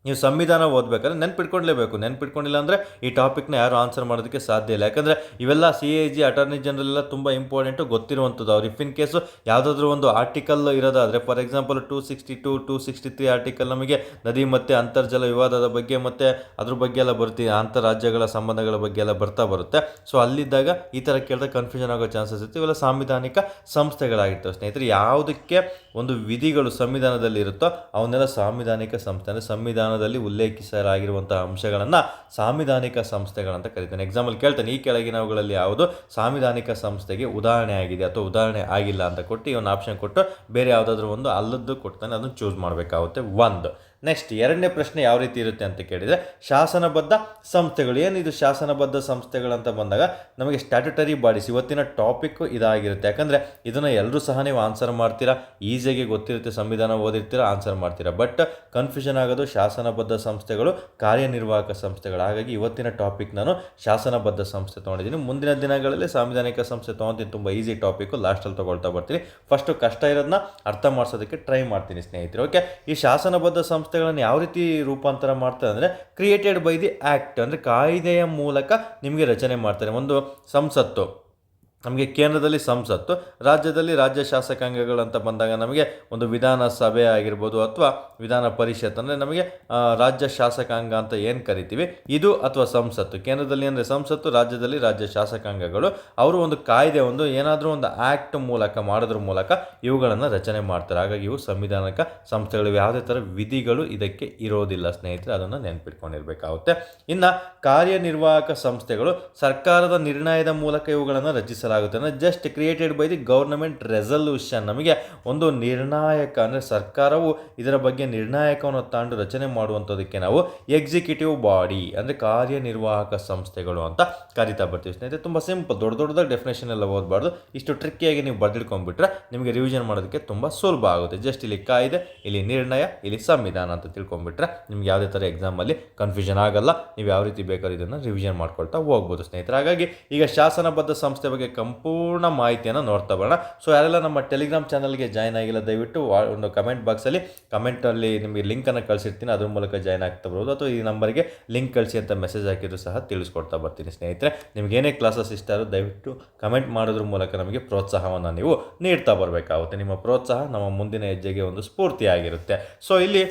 A: ನೀವು ಸಂವಿಧಾನ ಓದಬೇಕಾದ್ರೆ ನೆನ್ಪಿಟ್ಕೊಳ್ಳೇಬೇಕು. ನೆನ್ಪಿಟ್ಕೊಂಡಿಲ್ಲ ಅಂದರೆ ಈ ಟಾಪಿಕ್ನ ಯಾರು ಆನ್ಸರ್ ಮಾಡೋದಕ್ಕೆ ಸಾಧ್ಯ ಇಲ್ಲ. ಯಾಕಂದರೆ ಇವೆಲ್ಲ CAG, ಅಟಾರ್ನಿ ಜನರಲ್ ಎಲ್ಲ ತುಂಬ ಇಂಪಾರ್ಟೆಂಟು, ಗೊತ್ತಿರುವಂಥದ್ದು. ಅವ್ರು ಇಫ್ ಇನ್ ಕೇಸು ಯಾವುದಾದ್ರೂ ಒಂದು ಆರ್ಟಿಕಲ್ ಇರೋದಾದರೆ, ಫಾರ್ ಎಕ್ಸಾಂಪಲ್ 262, 263 ಆರ್ಟಿಕಲ್ ನಮಗೆ ನದಿ ಮತ್ತು ಅಂತರ್ಜಲ ವಿವಾದದ ಬಗ್ಗೆ ಮತ್ತು ಅದ್ರ ಬಗ್ಗೆ ಎಲ್ಲ ಬರ್ತೀವಿ, ಅಂತರ್ರಾಜ್ಯಗಳ ಸಂಬಂಧಗಳ ಬಗ್ಗೆ ಎಲ್ಲ ಬರುತ್ತೆ. ಸೊ ಅಲ್ಲಿದ್ದಾಗ ಈ ಥರ ಕೇಳಿದ್ರೆ ಕನ್ಫ್ಯೂಷನ್ ಆಗೋ ಚಾನ್ಸಸ್ ಇರುತ್ತೆ. ಇವೆಲ್ಲ ಸಾಂವಿಧಾನಿಕ ಸಂಸ್ಥೆಗಳಾಗಿರ್ತವೆ ಸ್ನೇಹಿತರೆ. ಯಾವುದಕ್ಕೆ ಒಂದು ವಿಧಿಗಳು ಸಂವಿಧಾನದಲ್ಲಿ ಇರುತ್ತೋ ಅವನ್ನೆಲ್ಲ ಸಾಂವಿಧಾನಿಕ ಸಂಸ್ಥೆ, ಅಂದರೆ ಸಂವಿಧಾನ ಸಂವಿಧಾನದಲ್ಲಿ ಉಲ್ಲೇಖಿಸಲಾಗಿರುವಂತಹ ಅಂಶಗಳನ್ನು ಸಾಂವಿಧಾನಿಕ ಸಂಸ್ಥೆಗಳಂತ ಕರೀತಾನೆ. ಎಕ್ಸಾಂಪಲ್ ಕೇಳ್ತಾನೆ, ಈ ಕೆಳಗಿನವುಗಳಲ್ಲಿ ಯಾವುದು ಸಾಂವಿಧಾನಿಕ ಸಂಸ್ಥೆಗೆ ಉದಾಹರಣೆ ಆಗಿದೆ ಅಥವಾ ಉದಾಹರಣೆ ಆಗಿಲ್ಲ ಅಂತ ಕೊಟ್ಟು ಒಂದು ಆಪ್ಷನ್ ಕೊಟ್ಟು ಬೇರೆ ಯಾವುದಾದ್ರೂ ಒಂದು ಅಲ್ಲದ್ದು ಕೊಡ್ತಾನೆ, ಅದನ್ನು ಚೂಸ್ ಮಾಡಬೇಕಾಗುತ್ತೆ. ಒಂದು ನೆಕ್ಸ್ಟ್ ಎರಡನೇ ಪ್ರಶ್ನೆ ಯಾವ ರೀತಿ ಇರುತ್ತೆ ಅಂತ ಕೇಳಿದರೆ, ಶಾಸನಬದ್ಧ ಸಂಸ್ಥೆಗಳು. ಏನಿದು ಶಾಸನಬದ್ಧ ಸಂಸ್ಥೆಗಳಂತ ಬಂದಾಗ ನಮಗೆ ಸ್ಟ್ಯಾಟ್ಯುಟರಿ ಬಾಡೀಸ್, ಇವತ್ತಿನ ಟಾಪಿಕ್ಕು ಇದಾಗಿರುತ್ತೆ. ಯಾಕಂದರೆ ಇದನ್ನು ಎಲ್ಲರೂ ಸಹ ನೀವು ಆನ್ಸರ್ ಮಾಡ್ತೀರಾ, ಈಸಿಯಾಗಿ ಗೊತ್ತಿರುತ್ತೆ, ಸಂವಿಧಾನ ಓದಿರ್ತೀರಾ, ಆನ್ಸರ್ ಮಾಡ್ತೀರಾ. ಬಟ್ ಕನ್ಫ್ಯೂಷನ್ ಆಗೋದು ಶಾಸನಬದ್ಧ ಸಂಸ್ಥೆಗಳು, ಕಾರ್ಯನಿರ್ವಾಹಕ ಸಂಸ್ಥೆಗಳು. ಹಾಗಾಗಿ ಇವತ್ತಿನ ಟಾಪಿಕ್ ನಾನು ಶಾಸನಬದ್ಧ ಸಂಸ್ಥೆ ತೊಗೊಂಡಿದ್ದೀನಿ. ಮುಂದಿನ ದಿನಗಳಲ್ಲಿ ಸಾಂವಿಧಾನಿಕ ಸಂಸ್ಥೆ ತೊಗೊತೀನಿ. ತುಂಬ ಈಸಿ ಟಾಪಿಕ್ಕು, ಲಾಸ್ಟಲ್ಲಿ ತೊಗೊಳ್ತಾ ಬರ್ತೀನಿ. ಫಸ್ಟು ಕಷ್ಟ ಇರೋದನ್ನ ಅರ್ಥ ಮಾಡಿಸೋದಕ್ಕೆ ಟ್ರೈ ಮಾಡ್ತೀನಿ ಸ್ನೇಹಿತರೆ. ಓಕೆ, ಈ ಶಾಸನಬದ್ಧ ಸಂಸ್ಥೆಗಳನ್ನು ಯಾವ ರೀತಿ ರೂಪಾಂತರ ಮಾಡ್ತಾರೆ ಅಂದರೆ, ಕ್ರಿಯೇಟೆಡ್ ಬೈ ದಿ ಆ್ಯಕ್ಟ್, ಅಂದರೆ ಕಾಯ್ದೆಯ ಮೂಲಕ ನಿಮಗೆ ರಚನೆ ಮಾಡ್ತಾರೆ. ಒಂದು ಸಂಸತ್ತು, ನಮಗೆ ಕೇಂದ್ರದಲ್ಲಿ ಸಂಸತ್ತು, ರಾಜ್ಯದಲ್ಲಿ ರಾಜ್ಯ ಶಾಸಕಾಂಗಗಳಂತ ಬಂದಾಗ ನಮಗೆ ಒಂದು ವಿಧಾನಸಭೆ ಆಗಿರ್ಬೋದು ಅಥವಾ ವಿಧಾನ ಪರಿಷತ್, ಅಂದರೆ ನಮಗೆ ರಾಜ್ಯ ಶಾಸಕಾಂಗ ಅಂತ ಏನು ಕರಿತೀವಿ ಇದು, ಅಥವಾ ಸಂಸತ್ತು. ಕೇಂದ್ರದಲ್ಲಿ ಅಂದರೆ ಸಂಸತ್ತು, ರಾಜ್ಯದಲ್ಲಿ ರಾಜ್ಯ ಶಾಸಕಾಂಗಗಳು. ಅವರು ಒಂದು ಕಾಯ್ದೆ, ಒಂದು ಏನಾದರೂ ಒಂದು ಆ್ಯಕ್ಟ್ ಮೂಲಕ ಮಾಡೋದ್ರ ಮೂಲಕ ಇವುಗಳನ್ನು ರಚನೆ ಮಾಡ್ತಾರೆ. ಹಾಗಾಗಿ ಇವು ಸಂವಿಧಾನಿಕ ಸಂಸ್ಥೆಗಳು. ಯಾವುದೇ ಥರ ವಿಧಿಗಳು ಇದಕ್ಕೆ ಇರೋದಿಲ್ಲ ಸ್ನೇಹಿತರೆ, ಅದನ್ನು ನೆನಪಿಟ್ಕೊಂಡಿರಬೇಕಾಗುತ್ತೆ. ಇನ್ನು ಕಾರ್ಯನಿರ್ವಾಹಕ ಸಂಸ್ಥೆಗಳು ಸರ್ಕಾರದ ನಿರ್ಣಯದ ಮೂಲಕ ಇವುಗಳನ್ನು ರಚಿಸಲಾಗುತ್ತೆ. Just created by the government resolution. ನಮಗೆ ಒಂದು ನಿರ್ಣಾಯಕ, ಅಂದರೆ ಸರ್ಕಾರವು ಇದರ ಬಗ್ಗೆ ನಿರ್ಣಾಯಕವನ್ನು ತಾಂಡು ರಚನೆ ಮಾಡುವಂಥದಕ್ಕೆ ನಾವು ಎಕ್ಸಿಕ್ಯೂಟಿವ್ ಬಾಡಿ, ಅಂದರೆ ಕಾರ್ಯನಿರ್ವಾಹಕ ಸಂಸ್ಥೆಗಳು ಅಂತ ಕರಿತಾ ಬರ್ತೀವಿ ಸ್ನೇಹಿತರೆ. ತುಂಬ ಸಿಂಪಲ್, ದೊಡ್ಡದಾಗಿ ಡೆಫಿನೇಷನ್ ಎಲ್ಲ ಓದಬಾರ್ದು. ಇಷ್ಟು ಟ್ರಿಕ್ಕಿಯಾಗಿ ನೀವು ಬರೆದಿಟ್ಕೊಂಡ್ಬಿಟ್ರೆ ನಿಮಗೆ ರಿವಿಷನ್ ಮಾಡೋದಕ್ಕೆ ತುಂಬ ಸುಲಭ ಆಗುತ್ತೆ. ಜಸ್ಟ್ ಇಲ್ಲಿ ಕಾಯ್ದೆ, ಇಲ್ಲಿ ನಿರ್ಣಯ, ಇಲ್ಲಿ ಸಂವಿಧಾನ ಅಂತ ತಿಳ್ಕೊಂಡ್ಬಿಟ್ರೆ ನಿಮ್ಗೆ ಯಾವುದೇ ಥರ ಎಕ್ಸಾಮಲ್ಲಿ ಕನ್ಫ್ಯೂಷನ್ ಆಗಲ್ಲ. ನೀವು ಯಾವ ರೀತಿ ಬೇಕಾದ್ರೂ ಇದನ್ನು ರಿವಿಷನ್ ಮಾಡ್ಕೊಳ್ತಾ ಹೋಗ್ಬೋದು ಸ್ನೇಹಿತರೆ. ಹಾಗಾಗಿ ಈಗ ಶಾಸನಬದ್ಧ ಸಂಸ್ಥೆ ಬಗ್ಗೆ ಸಂಪೂರ್ಣ ಮಾಹಿತಿಯನ್ನು ನೋಡ್ತಾ ಬರೋಣ. ಸೊ ಯಾರೆಲ್ಲ ನಮ್ಮ ಟೆಲಿಗ್ರಾಮ್ ಚಾನಲ್ಗೆ ಜಾಯ್ನ್ ಆಗಿಲ್ಲ, ದಯವಿಟ್ಟು ಒಂದು ಕಮೆಂಟ್ ಬಾಕ್ಸಲ್ಲಿ ಕಮೆಂಟಲ್ಲಿ ನಿಮಗೆ ಲಿಂಕನ್ನು ಕಳಿಸಿರ್ತೀನಿ, ಅದ್ರ ಮೂಲಕ ಜಾಯ್ನ್ ಆಗ್ತಾ ಬರ್ಬೋದು. ಅಥವಾ ಈ ನಂಬರ್ಗೆ ಲಿಂಕ್ ಕಳಿಸಿ ಅಂತ ಮೆಸೇಜ್ ಹಾಕಿದ್ರು ಸಹ ತಿಳಿಸ್ಕೊಡ್ತಾ ಬರ್ತೀನಿ ಸ್ನೇಹಿತರೆ. ನಿಮ್ಗೆ ಏನೇ ಕ್ಲಾಸಸ್ ಇಷ್ಟ ಆದರೂ ದಯವಿಟ್ಟು ಕಮೆಂಟ್ ಮಾಡೋದ್ರ ಮೂಲಕ ನಮಗೆ ಪ್ರೋತ್ಸಾಹವನ್ನು ನೀವು ನೀಡ್ತಾ ಬರಬೇಕಾಗುತ್ತೆ. ನಿಮ್ಮ ಪ್ರೋತ್ಸಾಹ ನಮ್ಮ ಮುಂದಿನ ಹೆಜ್ಜೆಗೆ ಒಂದು ಸ್ಫೂರ್ತಿಯಾಗಿರುತ್ತೆ. ಸೊ ಇಲ್ಲಿ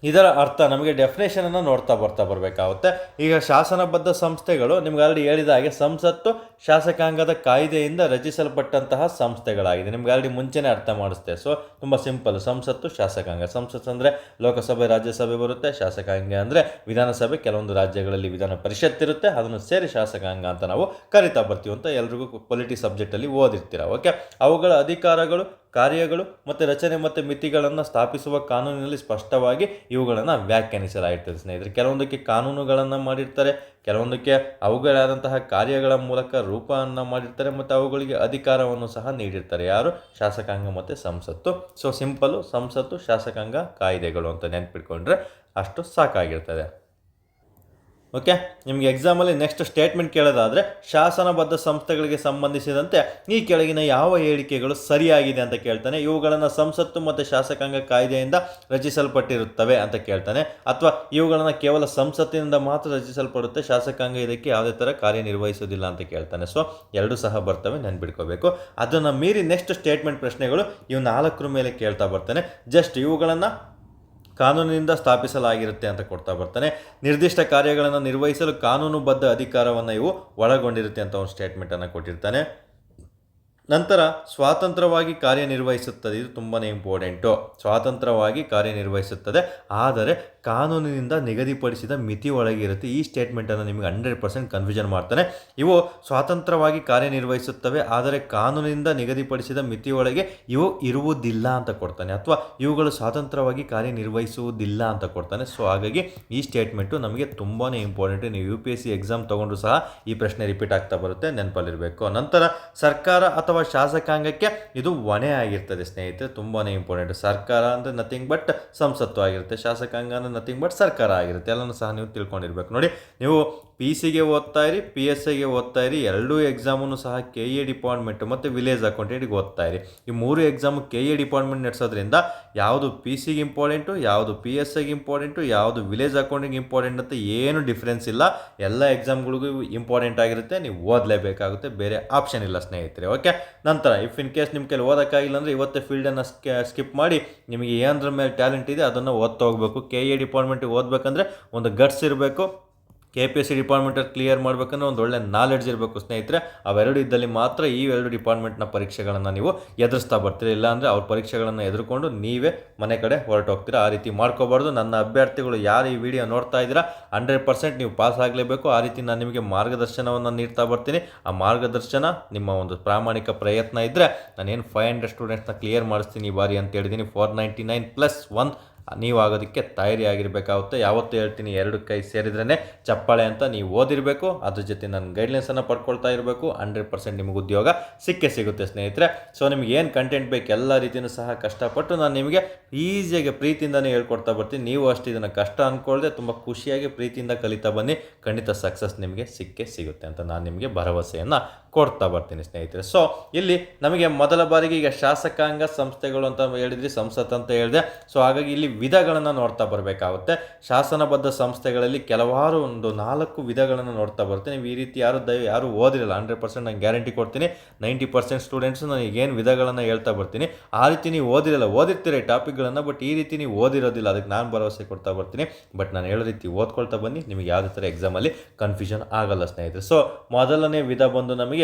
A: ಇದರ ಅರ್ಥ ನಮಗೆ ಡೆಫಿನೇಷನನ್ನು ನೋಡ್ತಾ ಬರಬೇಕಾಗುತ್ತೆ. ಈಗ ಶಾಸನಬದ್ಧ ಸಂಸ್ಥೆಗಳು ನಿಮ್ಗೆ ಆಲ್ರೆಡಿ ಹೇಳಿದ ಹಾಗೆ ಸಂಸತ್ತು ಶಾಸಕಾಂಗದ ಕಾಯ್ದೆಯಿಂದ ರಚಿಸಲ್ಪಟ್ಟಂತಹ ಸಂಸ್ಥೆಗಳಾಗಿದೆ. ನಿಮ್ಗೆ ಆಲ್ರೆಡಿ ಮುಂಚೆನೇ ಅರ್ಥ ಮಾಡಿಸ್ತೆ. ಸೊ ತುಂಬ ಸಿಂಪಲ್, ಸಂಸತ್ತು ಶಾಸಕಾಂಗ. ಸಂಸತ್ತು ಅಂದರೆ ಲೋಕಸಭೆ ರಾಜ್ಯಸಭೆ ಬರುತ್ತೆ, ಶಾಸಕಾಂಗ ಅಂದರೆ ವಿಧಾನಸಭೆ, ಕೆಲವೊಂದು ರಾಜ್ಯಗಳಲ್ಲಿ ವಿಧಾನ ಪರಿಷತ್ ಇರುತ್ತೆ, ಅದನ್ನು ಸೇರಿ ಶಾಸಕಾಂಗ ಅಂತ ನಾವು ಕರಿತಾ ಬರ್ತೀವಿ ಅಂತ ಎಲ್ರಿಗೂ ಪೊಲಿಟಿ ಸಬ್ಜೆಕ್ಟಲ್ಲಿ ಓದಿರ್ತೀರ. ಓಕೆ, ಅವುಗಳ ಅಧಿಕಾರಗಳು, ಕಾರ್ಯಗಳು ಮತ್ತು ರಚನೆ ಮತ್ತು ಮಿತಿಗಳನ್ನು ಸ್ಥಾಪಿಸುವ ಕಾನೂನಿನಲ್ಲಿ ಸ್ಪಷ್ಟವಾಗಿ ಇವುಗಳನ್ನು ವ್ಯಾಖ್ಯಾನಿಸಲಾಗಿರ್ತದೆ ಸ್ನೇಹಿತರೆ. ಕೆಲವೊಂದಕ್ಕೆ ಕಾನೂನುಗಳನ್ನು ಮಾಡಿರ್ತಾರೆ, ಕೆಲವೊಂದಕ್ಕೆ ಅವುಗಳಾದಂತಹ ಕಾರ್ಯಗಳ ಮೂಲಕ ರೂಪವನ್ನು ಮಾಡಿರ್ತಾರೆ ಮತ್ತು ಅವುಗಳಿಗೆ ಅಧಿಕಾರವನ್ನು ಸಹ ನೀಡಿರ್ತಾರೆ. ಯಾರು? ಶಾಸಕಾಂಗ ಮತ್ತು ಸಂಸತ್ತು. ಸೊ ಸಿಂಪಲ್ಲು, ಸಂಸತ್ತು, ಶಾಸಕಾಂಗ, ಕಾಯ್ದೆಗಳು ಅಂತ ನೆನ್ಪಿಟ್ಕೊಂಡ್ರೆ ಅಷ್ಟು ಸಾಕಾಗಿರ್ತದೆ. ಓಕೆ, ನಿಮಗೆ ಎಕ್ಸಾಮಲ್ಲಿ ನೆಕ್ಸ್ಟ್ ಸ್ಟೇಟ್ಮೆಂಟ್ ಕೇಳೋದಾದರೆ, ಶಾಸನಬದ್ಧ ಸಂಸ್ಥೆಗಳಿಗೆ ಸಂಬಂಧಿಸಿದಂತೆ ಈ ಕೆಳಗಿನ ಯಾವ ಹೇಳಿಕೆಗಳು ಸರಿಯಾಗಿದೆ ಅಂತ ಕೇಳ್ತಾನೆ. ಇವುಗಳನ್ನು ಸಂಸತ್ತು ಮತ್ತು ಶಾಸಕಾಂಗ ಕಾಯ್ದೆಯಿಂದ ರಚಿಸಲ್ಪಟ್ಟಿರುತ್ತವೆ ಅಂತ ಕೇಳ್ತಾನೆ, ಅಥವಾ ಇವುಗಳನ್ನು ಕೇವಲ ಸಂಸತ್ತಿನಿಂದ ಮಾತ್ರ ರಚಿಸಲ್ಪಡುತ್ತೆ, ಶಾಸಕಾಂಗ ಇದಕ್ಕೆ ಯಾವುದೇ ಥರ ಕಾರ್ಯನಿರ್ವಹಿಸೋದಿಲ್ಲ ಅಂತ ಕೇಳ್ತಾನೆ. ಸೊ ಎರಡೂ ಸಹ ಬರ್ತವೆ, ನೆನ್ಪಿಟ್ಕೋಬೇಕು. ಅದನ್ನು ಮೀರಿ ನೆಕ್ಸ್ಟ್ ಸ್ಟೇಟ್ಮೆಂಟ್ ಪ್ರಶ್ನೆಗಳು ಇವು 4 ಮೇಲೆ ಕೇಳ್ತಾ ಬರ್ತಾನೆ. ಜಸ್ಟ್ ಇವುಗಳನ್ನು ಕಾನೂನಿನಿಂದ ಸ್ಥಾಪಿಸಲಾಗಿರುತ್ತೆ ಅಂತ ಕೊಡ್ತಾ ಬರ್ತಾನೆ. ನಿರ್ದಿಷ್ಟ ಕಾರ್ಯಗಳನ್ನು ನಿರ್ವಹಿಸಲು ಕಾನೂನುಬದ್ಧ ಅಧಿಕಾರವನ್ನು ಇವು ಒಳಗೊಂಡಿರುತ್ತೆ ಅಂತ ಒಂದು ಸ್ಟೇಟ್ಮೆಂಟನ್ನು ಕೊಟ್ಟಿರ್ತಾನೆ. ನಂತರ ಸ್ವಾತಂತ್ರ್ಯವಾಗಿ ಕಾರ್ಯನಿರ್ವಹಿಸುತ್ತದೆ. ಇದು ತುಂಬಾ ಇಂಪಾರ್ಟೆಂಟು. ಸ್ವಾತಂತ್ರ್ಯವಾಗಿ ಕಾರ್ಯನಿರ್ವಹಿಸುತ್ತದೆ, ಆದರೆ ಕಾನೂನಿನಿಂದ ನಿಗದಿಪಡಿಸಿದ ಮಿತಿ ಒಳಗಿರುತ್ತೆ. ಈ ಸ್ಟೇಟ್ಮೆಂಟನ್ನು ನಿಮಗೆ 100% ಕನ್ಫ್ಯೂಷನ್ ಮಾಡ್ತಾನೆ. ಇವು ಸ್ವಾತಂತ್ರ್ಯವಾಗಿ ಕಾರ್ಯನಿರ್ವಹಿಸುತ್ತವೆ, ಆದರೆ ಕಾನೂನಿನಿಂದ ನಿಗದಿಪಡಿಸಿದ ಮಿತಿಯೊಳಗೆ ಇವು ಇರುವುದಿಲ್ಲ ಅಂತ ಕೊಡ್ತಾನೆ, ಅಥವಾ ಇವುಗಳು ಸ್ವಾತಂತ್ರ್ಯವಾಗಿ ಕಾರ್ಯನಿರ್ವಹಿಸುವುದಿಲ್ಲ ಅಂತ ಕೊಡ್ತಾನೆ. ಸೊ ಹಾಗಾಗಿ ಈ ಸ್ಟೇಟ್ಮೆಂಟು ನಮಗೆ ತುಂಬಾ ಇಂಪಾರ್ಟೆಂಟ್. ನೀವು UPSC ಎಕ್ಸಾಮ್ ತೊಗೊಂಡ್ರು ಸಹ ಈ ಪ್ರಶ್ನೆ ರಿಪೀಟ್ ಆಗ್ತಾ ಬರುತ್ತೆ, ನೆನಪಲ್ಲಿರಬೇಕು. ನಂತರ ಸರ್ಕಾರ ಅಥವಾ ಶಾಸಕಾಂಗಕ್ಕೆ ಇದು ಹೊಣೆ ಆಗಿರ್ತದೆ ಸ್ನೇಹಿತರೆ, ತುಂಬಾ ಇಂಪಾರ್ಟೆಂಟ್. ಸರ್ಕಾರ ಅಂದರೆ ನಥಿಂಗ್ ಬಟ್ ಸಂಸತ್ತು ಆಗಿರುತ್ತೆ, ಶಾಸಕಾಂಗ ಅಂದರೆ ನಥಿಂಗ್ ಬಟ್ ಸರ್ಕಾರ ಆಗಿರುತ್ತೆ. ಎಲ್ಲನೂ ಸಹ ನೀವು ತಿಳ್ಕೊಂಡಿರ್ಬೇಕು. ನೋಡಿ, ನೀವು PC ಓದ್ತಾ ಇರಿ, PSIಗೆ ಓದ್ತಾ ಇರಿ, ಎರಡೂ ಎಕ್ಸಾಮನ್ನು ಸಹ KA ಡಿಪಾರ್ಟ್ಮೆಂಟು ಮತ್ತು ವಿಲೇಜ್ ಅಕೌಂಟೆಂಟಿಗೆ ಓದ್ತಾ ಇರಿ. ಈ 3 ಎಕ್ಸಾಮು KA ಡಿಪಾರ್ಟ್ಮೆಂಟ್ ನಡೆಸೋದ್ರಿಂದ ಯಾವುದು PCಗೆ ಇಂಪಾರ್ಟೆಂಟು, ಯಾವುದು PSIಗೆ ಇಂಪಾರ್ಟೆಂಟು, ಯಾವುದು ವಿಲೇಜ್ ಅಕೌಂಟಿಂಗ್ ಇಂಪಾರ್ಟೆಂಟ್ ಅಂತ ಏನು ಡಿಫ್ರೆನ್ಸ್ ಇಲ್ಲ. ಎಲ್ಲ ಎಕ್ಸಾಮ್ಗಳಿಗೂ ಇಂಪಾರ್ಟೆಂಟ್ ಆಗಿರುತ್ತೆ, ನೀವು ಓದಲೇಬೇಕಾಗುತ್ತೆ, ಬೇರೆ ಆಪ್ಷನ್ ಇಲ್ಲ ಸ್ನೇಹಿತರೆ. ಓಕೆ, ನಂತರ ಇಫ್ ಇನ್ ಕೇಸ್ ನಿಮ್ಮ ಕೈಲಿ ಓದೋಕ್ಕಾಗಿಲ್ಲ ಅಂದರೆ ಇವತ್ತೇ ಫೀಲ್ಡನ್ನು ಸ್ಕಿಪ್ ಮಾಡಿ ನಿಮಗೆ ಏನದ್ರ ಮೇಲೆ ಟ್ಯಾಲೆಂಟ್ ಇದೆ ಅದನ್ನು ಓದ್ತಾ ಹೋಗಬೇಕು. KA ಡಿಪಾರ್ಟ್ಮೆಂಟಿಗೆ ಓದಬೇಕಂದ್ರೆ ಒಂದು ಗಟ್ಸ್ ಇರಬೇಕು, KPSC ಡಿಪಾರ್ಟ್ಮೆಂಟಲ್ಲಿ ಕ್ಲಿಯರ್ ಮಾಡಬೇಕಂದ್ರೆ ಒಂದು ಒಳ್ಳೆ ನಾಲೆಡ್ಜ್ ಇರಬೇಕು ಸ್ನೇಹಿತರೆ. ಅವೆರಡು ಇದ್ದಲ್ಲಿ ಮಾತ್ರ ಈ ಎರಡು ಡಿಪಾರ್ಟ್ಮೆಂಟ್ನ ಪರೀಕ್ಷೆಗಳನ್ನು ನೀವು ಎದುರಿಸ್ತಾ ಬರ್ತೀರಿ. ಇಲ್ಲಾಂದರೆ ಅವ್ರ ಪರೀಕ್ಷೆಗಳನ್ನು ಎದುರುಕೊಂಡು ನೀವೇ ಮನೆ ಕಡೆ ಹೊರಟೋಗ್ತೀರಾ. ಆ ರೀತಿ ಮಾಡ್ಕೋಬಾರ್ದು. ನನ್ನ ಅಭ್ಯರ್ಥಿಗಳು ಯಾರು ಈ ವಿಡಿಯೋ ನೋಡ್ತಾ ಇದ್ದೀರಾ 100% ನೀವು ಪಾಸ್ ಆಗಲೇಬೇಕು. ಆ ರೀತಿ ನಾನು ನಿಮಗೆ ಮಾರ್ಗದರ್ಶನವನ್ನು ನೀಡ್ತಾ ಬರ್ತೀನಿ. ಆ ಮಾರ್ಗದರ್ಶನ ನಿಮ್ಮ ಒಂದು ಪ್ರಾಮಾಣಿಕ ಪ್ರಯತ್ನ ಇದ್ದರೆ ನಾನೇನು 500 ಸ್ಟೂಡೆಂಟ್ಸ್ನ ಕ್ಲಿಯರ್ ಮಾಡಿಸ್ತೀನಿ ಈ ಬಾರಿ ಅಂತ ಹೇಳಿದ್ದೀನಿ. 499+1 ನೀವು ಆಗೋದಕ್ಕೆ ತಯಾರಿ ಆಗಿರಬೇಕಾಗುತ್ತೆ. ಯಾವತ್ತೂ ಹೇಳ್ತೀನಿ, 2 ಕೈ ಸೇರಿದ್ರೇ ಚಪ್ಪಾಳೆ ಅಂತ. ನೀವು ಓದಿರಬೇಕು, ಅದ್ರ ಜೊತೆ ನನ್ನ ಗೈಡ್ಲೈನ್ಸನ್ನು ಪಡ್ಕೊಳ್ತಾ ಇರಬೇಕು. 100% ನಿಮಗೆ ಉದ್ಯೋಗ ಸಿಕ್ಕೇ ಸಿಗುತ್ತೆ ಸ್ನೇಹಿತರೆ. ಸೊ ನಿಮಗೆ ಏನು ಕಂಟೆಂಟ್ ಬೇಕು ಎಲ್ಲ ರೀತಿಯೂ ಸಹ ಕಷ್ಟಪಟ್ಟು ನಾನು ನಿಮಗೆ ಈಸಿಯಾಗಿ ಪ್ರೀತಿಯಿಂದನೇ ಹೇಳ್ಕೊಡ್ತಾ ಬರ್ತೀನಿ. ನೀವು ಅಷ್ಟು ಇದನ್ನು ಕಷ್ಟ ಅಂದ್ಕೊಳ್ಳದೆ ತುಂಬ ಖುಷಿಯಾಗಿ ಪ್ರೀತಿಯಿಂದ ಕಲಿತಾ ಬನ್ನಿ. ಖಂಡಿತ ಸಕ್ಸಸ್ ನಿಮಗೆ ಸಿಕ್ಕೇ ಸಿಗುತ್ತೆ ಅಂತ ನಾನು ನಿಮಗೆ ಭರವಸೆಯನ್ನು ಕೊಡ್ತಾ ಬರ್ತೀನಿ ಸ್ನೇಹಿತರೆ. ಸೊ ಇಲ್ಲಿ ನಮಗೆ ಮೊದಲ ಬಾರಿಗೆ ಈಗ ಶಾಸಕಾಂಗ ಸಂಸ್ಥೆಗಳು ಅಂತ ಹೇಳಿದ್ರಿ, ಸಂಸತ್ ಅಂತ ಹೇಳಿದೆ. ಸೊ ಹಾಗಾಗಿ ಇಲ್ಲಿ ವಿಧಗಳನ್ನು ನೋಡ್ತಾ ಬರಬೇಕಾಗುತ್ತೆ. ಶಾಸನಬದ್ಧ ಸಂಸ್ಥೆಗಳಲ್ಲಿ ಕೆಲವಾರು ಒಂದು 4 ವಿಧಗಳನ್ನು ನೋಡ್ತಾ ಬರ್ತೀನಿ. ನೀವು ಈ ರೀತಿ ಯಾರು ಓದಿರಲ್ಲ 100% ನಾನು ಗ್ಯಾರಂಟಿ ಕೊಡ್ತೀನಿ. 90% ಸ್ಟೂಡೆಂಟ್ಸು ನನಗೆ ಏನು ವಿಧಗಳನ್ನು ಹೇಳ್ತಾ ಬರ್ತೀನಿ ಆ ರೀತಿ ನೀವು ಓದಿರ್ತೀರಿ ಟಾಪಿಕ್ಗಳನ್ನು, ಬಟ್ ಈ ರೀತಿ ನೀವು ಓದಿರೋದಿಲ್ಲ. ಅದಕ್ಕೆ ನಾನು ಭರವಸೆ ಕೊಡ್ತಾ ಬರ್ತೀನಿ. ಬಟ್ ನಾನು ಹೇಳೋ ರೀತಿ ಓದ್ಕೊಳ್ತಾ ಬನ್ನಿ, ನಿಮಗೆ ಯಾವುದೇ ಥರ ಎಕ್ಸಾಮಲ್ಲಿ ಕನ್ಫ್ಯೂಷನ್ ಆಗಲ್ಲ ಸ್ನೇಹಿತರೆ. ಸೊ ಮೊದಲನೇ ವಿಧ ಬಂದು ನಮಗೆ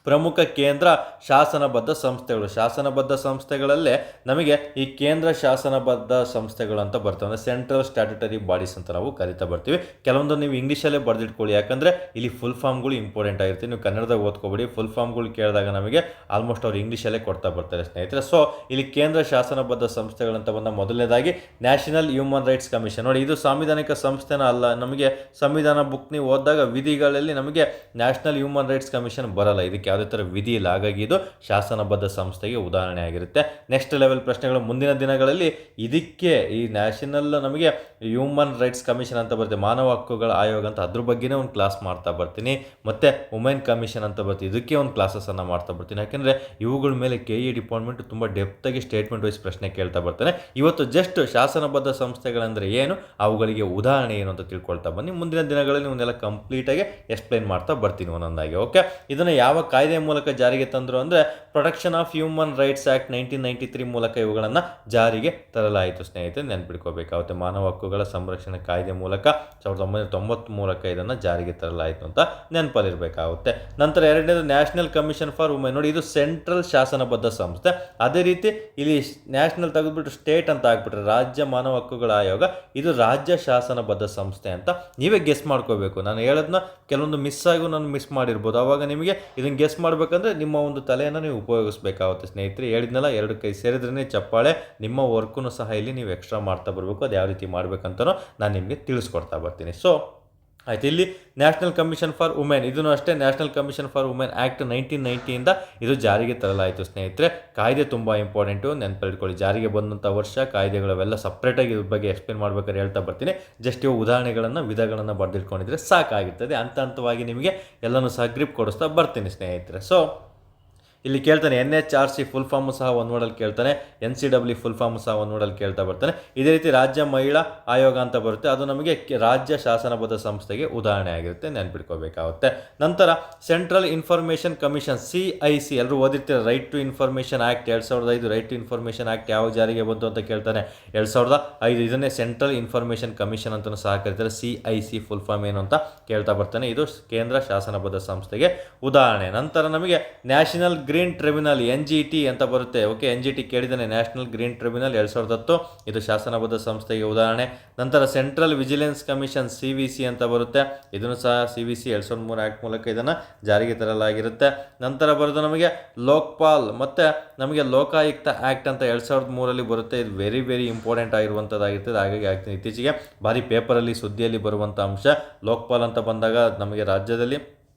A: ಪ್ರಮುಖ ಕೇಂದ್ರ ಶಾಸನಬದ್ಧ ಸಂಸ್ಥೆಗಳು. ಶಾಸನಬದ್ಧ ಸಂಸ್ಥೆಗಳಲ್ಲೇ ನಮಗೆ ಈ ಕೇಂದ್ರ ಶಾಸನಬದ್ಧ ಸಂಸ್ಥೆಗಳು ಅಂತ ಬರ್ತವೆ. ಅಂದರೆ ಸೆಂಟ್ರಲ್ ಸ್ಟ್ಯಾಟ್ಯುಟರಿ ಬಾಡೀಸ್ ಅಂತ ನಾವು ಕರಿತಾ ಬರ್ತೀವಿ. ಕೆಲವೊಂದು ನೀವು ಇಂಗ್ಲೀಷಲ್ಲೇ ಬರೆದಿಟ್ಕೊಳ್ಳಿ, ಯಾಕಂದರೆ ಇಲ್ಲಿ ಫುಲ್ ಫಾರ್ಮ್ಗಳು ಇಂಪಾರ್ಟೆಂಟ್ ಆಗಿರುತ್ತೆ. ನೀವು ಕನ್ನಡದಾಗ ಓದ್ಕೊಬೇಡಿ. ಫುಲ್ ಫಾರ್ಮ್ಗಳು ಕೇಳಿದಾಗ ನಮಗೆ ಆಲ್ಮೋಸ್ಟ್ ಅವ್ರು ಇಂಗ್ಲೀಷಲ್ಲೇ ಕೊಡ್ತಾ ಬರ್ತಾರೆ ಸ್ನೇಹಿತರೆ. ಸೊ ಇಲ್ಲಿ ಕೇಂದ್ರ ಶಾಸನಬದ್ಧ ಸಂಸ್ಥೆಗಳಂತ ಬಂದ ಮೊದಲನೇದಾಗಿ ನ್ಯಾಷನಲ್ ಹ್ಯೂಮನ್ ರೈಟ್ಸ್ ಕಮಿಷನ್. ನೋಡಿ, ಇದು ಸಾಂವಿಧಾನಿಕ ಸಂಸ್ಥೆನ ಅಲ್ಲ. ನಮಗೆ ಸಂವಿಧಾನ ಬುಕ್ ನೀವು ಓದಿದಾಗ ವಿಧಿಗಳಲ್ಲಿ ನಮಗೆ ನ್ಯಾಷನಲ್ ಹ್ಯೂಮನ್ ರೈಟ್ಸ್ ಕಮಿಷನ್ ಬರಲ್ಲ. ಇದಕ್ಕೆ ಯಾವುದೇ ಥರ ವಿಧಿ ಇಲ್ಲ. ಹಾಗಾಗಿ ಇದು ಶಾಸನಬದ್ಧ ಸಂಸ್ಥೆಗೆ ಉದಾಹರಣೆ ಆಗಿರುತ್ತೆ. ನೆಕ್ಸ್ಟ್ ಲೆವೆಲ್ ಪ್ರಶ್ನೆಗಳು ಮುಂದಿನ ದಿನಗಳಲ್ಲಿ ಇದಕ್ಕೆ ಈ ನ್ಯಾಷನಲ್ ನಮಗೆ ಹ್ಯೂಮನ್ ರೈಟ್ಸ್ ಕಮಿಷನ್ ಅಂತ ಬರುತ್ತೆ, ಮಾನವ ಹಕ್ಕುಗಳ ಆಯೋಗ ಅಂತ, ಅದ್ರ ಬಗ್ಗೆನೇ ಒಂದು ಕ್ಲಾಸ್ ಮಾಡ್ತಾ ಬರ್ತೀನಿ. ಮತ್ತು ವುಮೆನ್ ಕಮಿಷನ್ ಅಂತ ಬರ್ತೀವಿ, ಇದಕ್ಕೆ ಒಂದು ಕ್ಲಾಸಸನ್ನು ಮಾಡ್ತಾ ಬರ್ತೀನಿ. ಯಾಕೆಂದರೆ ಇವುಗಳ ಮೇಲೆ KE ಡಿಪಾರ್ಟ್ಮೆಂಟ್ ತುಂಬ ಡೆಪ್ತಾಗಿ ಸ್ಟೇಟ್ಮೆಂಟ್ ವೈಸ್ ಪ್ರಶ್ನೆ ಕೇಳ್ತಾ ಬರ್ತಾನೆ. ಇವತ್ತು ಜಸ್ಟ್ ಶಾಸನಬದ್ಧ ಸಂಸ್ಥೆಗಳಂದರೆ ಏನು, ಅವುಗಳಿಗೆ ಉದಾಹರಣೆ ಏನು ಅಂತ ತಿಳ್ಕೊಳ್ತಾ ಬನ್ನಿ. ಮುಂದಿನ ದಿನಗಳಲ್ಲಿ ಒಂದೆಲ್ಲ ಕಂಪ್ಲೀಟಾಗಿ ಎಕ್ಸ್ಪ್ಲೈನ್ ಮಾಡ್ತಾ ಬರ್ತೀನಿ ಒಂದೊಂದಾಗಿ. ಓಕೆ, ಇದನ್ನು ಯಾವ ಕಾಯ್ದೆ ಮೂಲಕ ಜಾರಿಗೆ ತಂದರು ಅಂದರೆ protection of human rights act 1993 ಮೂಲಕ ಇವುಗಳನ್ನು ಜಾರಿಗೆ ತರಲಾಯಿತು ಸ್ನೇಹಿತರೆ. ನೆನ್ಪಿಟ್ಕೋಬೇಕಾಗುತ್ತೆ. ಮಾನವ ಹಕ್ಕುಗಳ ಸಂರಕ್ಷಣೆ ಕಾಯ್ದೆ ಮೂಲಕ 1990 ಮೂಲಕ ಇದನ್ನು ಜಾರಿಗೆ ತರಲಾಯಿತು ಅಂತ ನೆನಪಲ್ಲಿರಬೇಕಾಗುತ್ತೆ. ನಂತರ ಎರಡನೇದು ನ್ಯಾಷನಲ್ ಕಮಿಷನ್ ಫಾರ್ ವುಮೆನ್. ನೋಡಿ, ಇದು ಸೆಂಟ್ರಲ್ ಶಾಸನಬದ್ಧ ಸಂಸ್ಥೆ. ಅದೇ ರೀತಿ ಇಲ್ಲಿ ನ್ಯಾಷನಲ್ ತೆಗೆದುಬಿಟ್ಟು ಸ್ಟೇಟ್ ಅಂತ ಆಗ್ಬಿಟ್ರೆ ರಾಜ್ಯ ಮಾನವ ಹಕ್ಕುಗಳ ಆಯೋಗ, ಇದು ರಾಜ್ಯ ಶಾಸನಬದ್ಧ ಸಂಸ್ಥೆ ಅಂತ ನೀವೇ ಗೆಸ್ ಮಾಡ್ಕೋಬೇಕು. ನಾನು ಹೇಳೋದನ್ನ ಕೆಲವೊಂದು ನಾನು ಮಿಸ್ ಮಾಡಿರ್ಬೋದು. ಆವಾಗ ನಿಮಗೆ ಇದನ್ನು ಗೆಸ್ ಮಾಡಬೇಕಂದ್ರೆ ನಿಮ್ಮ ಒಂದು ತಲೆಯನ್ನು ನೀವು ಉಪಯೋಗಿಸಬೇಕಾಗುತ್ತೆ ಸ್ನೇಹಿತರೆ. ಹೇಳಿದ್ನಲ್ಲ, 2 ಕೈ ಸೇರಿದ್ರೇ ಚಪ್ಪಾಳೆ. ನಿಮ್ಮ ವರ್ಕನ್ನು ಸಹ ಇಲ್ಲಿ ನೀವು ಎಕ್ಸ್ಟ್ರಾ ಮಾಡ್ತಾ ಬರಬೇಕು. ಅದು ಯಾವ ರೀತಿ ಮಾಡಬೇಕಂತನೋ ನಾನು ನಿಮಗೆ ತಿಳಿಸ್ಕೊಡ್ತಾ ಬರ್ತೀನಿ. ಸೊ ಆಯ್ತು, ಇಲ್ಲಿ ನ್ಯಾಷನಲ್ ಕಮಿಷನ್ ಫಾರ್ ವುಮೆನ್, ಇದನ್ನು ಅಷ್ಟೇ national commission for women act 1990 ಇದು ಜಾರಿಗೆ ತರಲಾಯಿತು ಸ್ನೇಹಿತರೆ. ಕಾಯ್ದೆ ತುಂಬ ಇಂಪಾರ್ಟೆಂಟು, ನೆನಪಿಟ್ಕೊಳ್ಳಿ. ಜಾರಿಗೆ ಬಂದಂಥ ವರ್ಷ, ಕಾಯ್ದೆಗಳವೆಲ್ಲ ಸಪ್ರೇಟಾಗಿ ಇದ್ರ ಬಗ್ಗೆ ಎಕ್ಸ್ಪ್ಲೇನ್ ಮಾಡ್ಬೇಕಾದ್ರೆ ಹೇಳ್ತಾ ಬರ್ತೀನಿ. ಜಸ್ಟ್ ಇವು ಉದಾಹರಣೆಗಳನ್ನು ವಿಧಗಳನ್ನು ಬರೆದಿಟ್ಕೊಂಡಿದ್ರೆ ಸಾಕಾಗಿರ್ತದೆ. ಹಂತವಾಗಿ ನಿಮಗೆ ಎಲ್ಲನೂ ಸಹ ಗ್ರಿಪ್ ಕೊಡಿಸ್ತಾ ಬರ್ತೀನಿ ಸ್ನೇಹಿತರೆ. ಸೊ ಇಲ್ಲಿ ಕೇಳ್ತಾನೆ NHRC ಫುಲ್ ಫಾರ್ಮು ಸಹ ಒಂದು ವರ್ಡಲ್ಲಿ ಕೇಳ್ತಾನೆ, NCW ಫುಲ್ ಫಾರ್ಮು ಸಹ ಒಂದು ವರ್ಡಲ್ಲಿ ಕೇಳ್ತಾ ಬರ್ತಾನೆ. ಇದೇ ರೀತಿ ರಾಜ್ಯ ಮಹಿಳಾ ಆಯೋಗ ಅಂತ ಬರುತ್ತೆ, ಅದು ನಮಗೆ ರಾಜ್ಯ ಶಾಸನಬದ್ಧ ಸಂಸ್ಥೆಗೆ ಉದಾಹರಣೆ ಆಗಿರುತ್ತೆ, ನೆನ್ಪಿಟ್ಕೋಬೇಕಾಗುತ್ತೆ. ನಂತರ ಸೆಂಟ್ರಲ್ ಇನ್ಫಾರ್ಮೇಷನ್ ಕಮಿಷನ್ CIC, ಎಲ್ಲರೂ ಓದಿರ್ತೀರ. Right to information act 2005. Right to information act ಯಾವ ಜಾರಿಗೆ ಬಂತು ಅಂತ ಕೇಳ್ತಾನೆ, 2005. ಇದನ್ನೇ ಸೆಂಟ್ರಲ್ ಇನ್ಫಾರ್ಮೇಷನ್ ಕಮಿಷನ್ ಅಂತಲೂ ಸಹ ಕರೀತಾರೆ. CIC ಫುಲ್ ಫಾರ್ಮ್ ಏನು ಅಂತ ಕೇಳ್ತಾ ಬರ್ತಾನೆ. ಇದು ಕೇಂದ್ರ ಶಾಸನಬದ್ಧ ಸಂಸ್ಥೆಗೆ ಉದಾಹರಣೆ. ನಂತರ ನಮಗೆ ನ್ಯಾಷನಲ್ ಗ್ರೀನ್ ಟ್ರಿಬ್ಯುನಲ್ NGT ಅಂತ ಬರುತ್ತೆ. ಓಕೆ, NGT ಕೇಳಿದ್ದಾನೆ, ನ್ಯಾಷನಲ್ ಗ್ರೀನ್ ಟ್ರಿಬ್ಯುನಲ್ 2010, ಇದು ಶಾಸನಬದ್ಧ ಸಂಸ್ಥೆಗೆ ಉದಾಹರಣೆ. ನಂತರ ಸೆಂಟ್ರಲ್ ವಿಜಿಲೆನ್ಸ್ ಕಮಿಷನ್ CVC ಅಂತ ಬರುತ್ತೆ, ಇದನ್ನು ಸಹ CVC 2003 ಆ್ಯಕ್ಟ್ ಮೂಲಕ ಇದನ್ನು ಜಾರಿಗೆ ತರಲಾಗಿರುತ್ತೆ. ನಂತರ ಬರೋದು ನಮಗೆ ಲೋಕ್ಪಾಲ್ ಮತ್ತು ನಮಗೆ ಲೋಕಾಯುಕ್ತ ಆ್ಯಕ್ಟ್ ಅಂತ 2003 ಬರುತ್ತೆ. ಇದು ವೆರಿ ವೆರಿ ಇಂಪಾರ್ಟೆಂಟ್ ಆಗಿರುವಂಥದ್ದಾಗಿರ್ತದೆ. ಹಾಗಾಗಿ ಆಗ್ತೀನಿ, ಇತ್ತೀಚೆಗೆ ಭಾರಿ ಪೇಪರಲ್ಲಿ ಸುದ್ದಿಯಲ್ಲಿ ಬರುವಂಥ ಅಂಶ. ಲೋಕ್ಪಾಲ್ ಅಂತ ಬಂದಾಗ ನಮಗೆ ರಾಜ್ಯದಲ್ಲಿ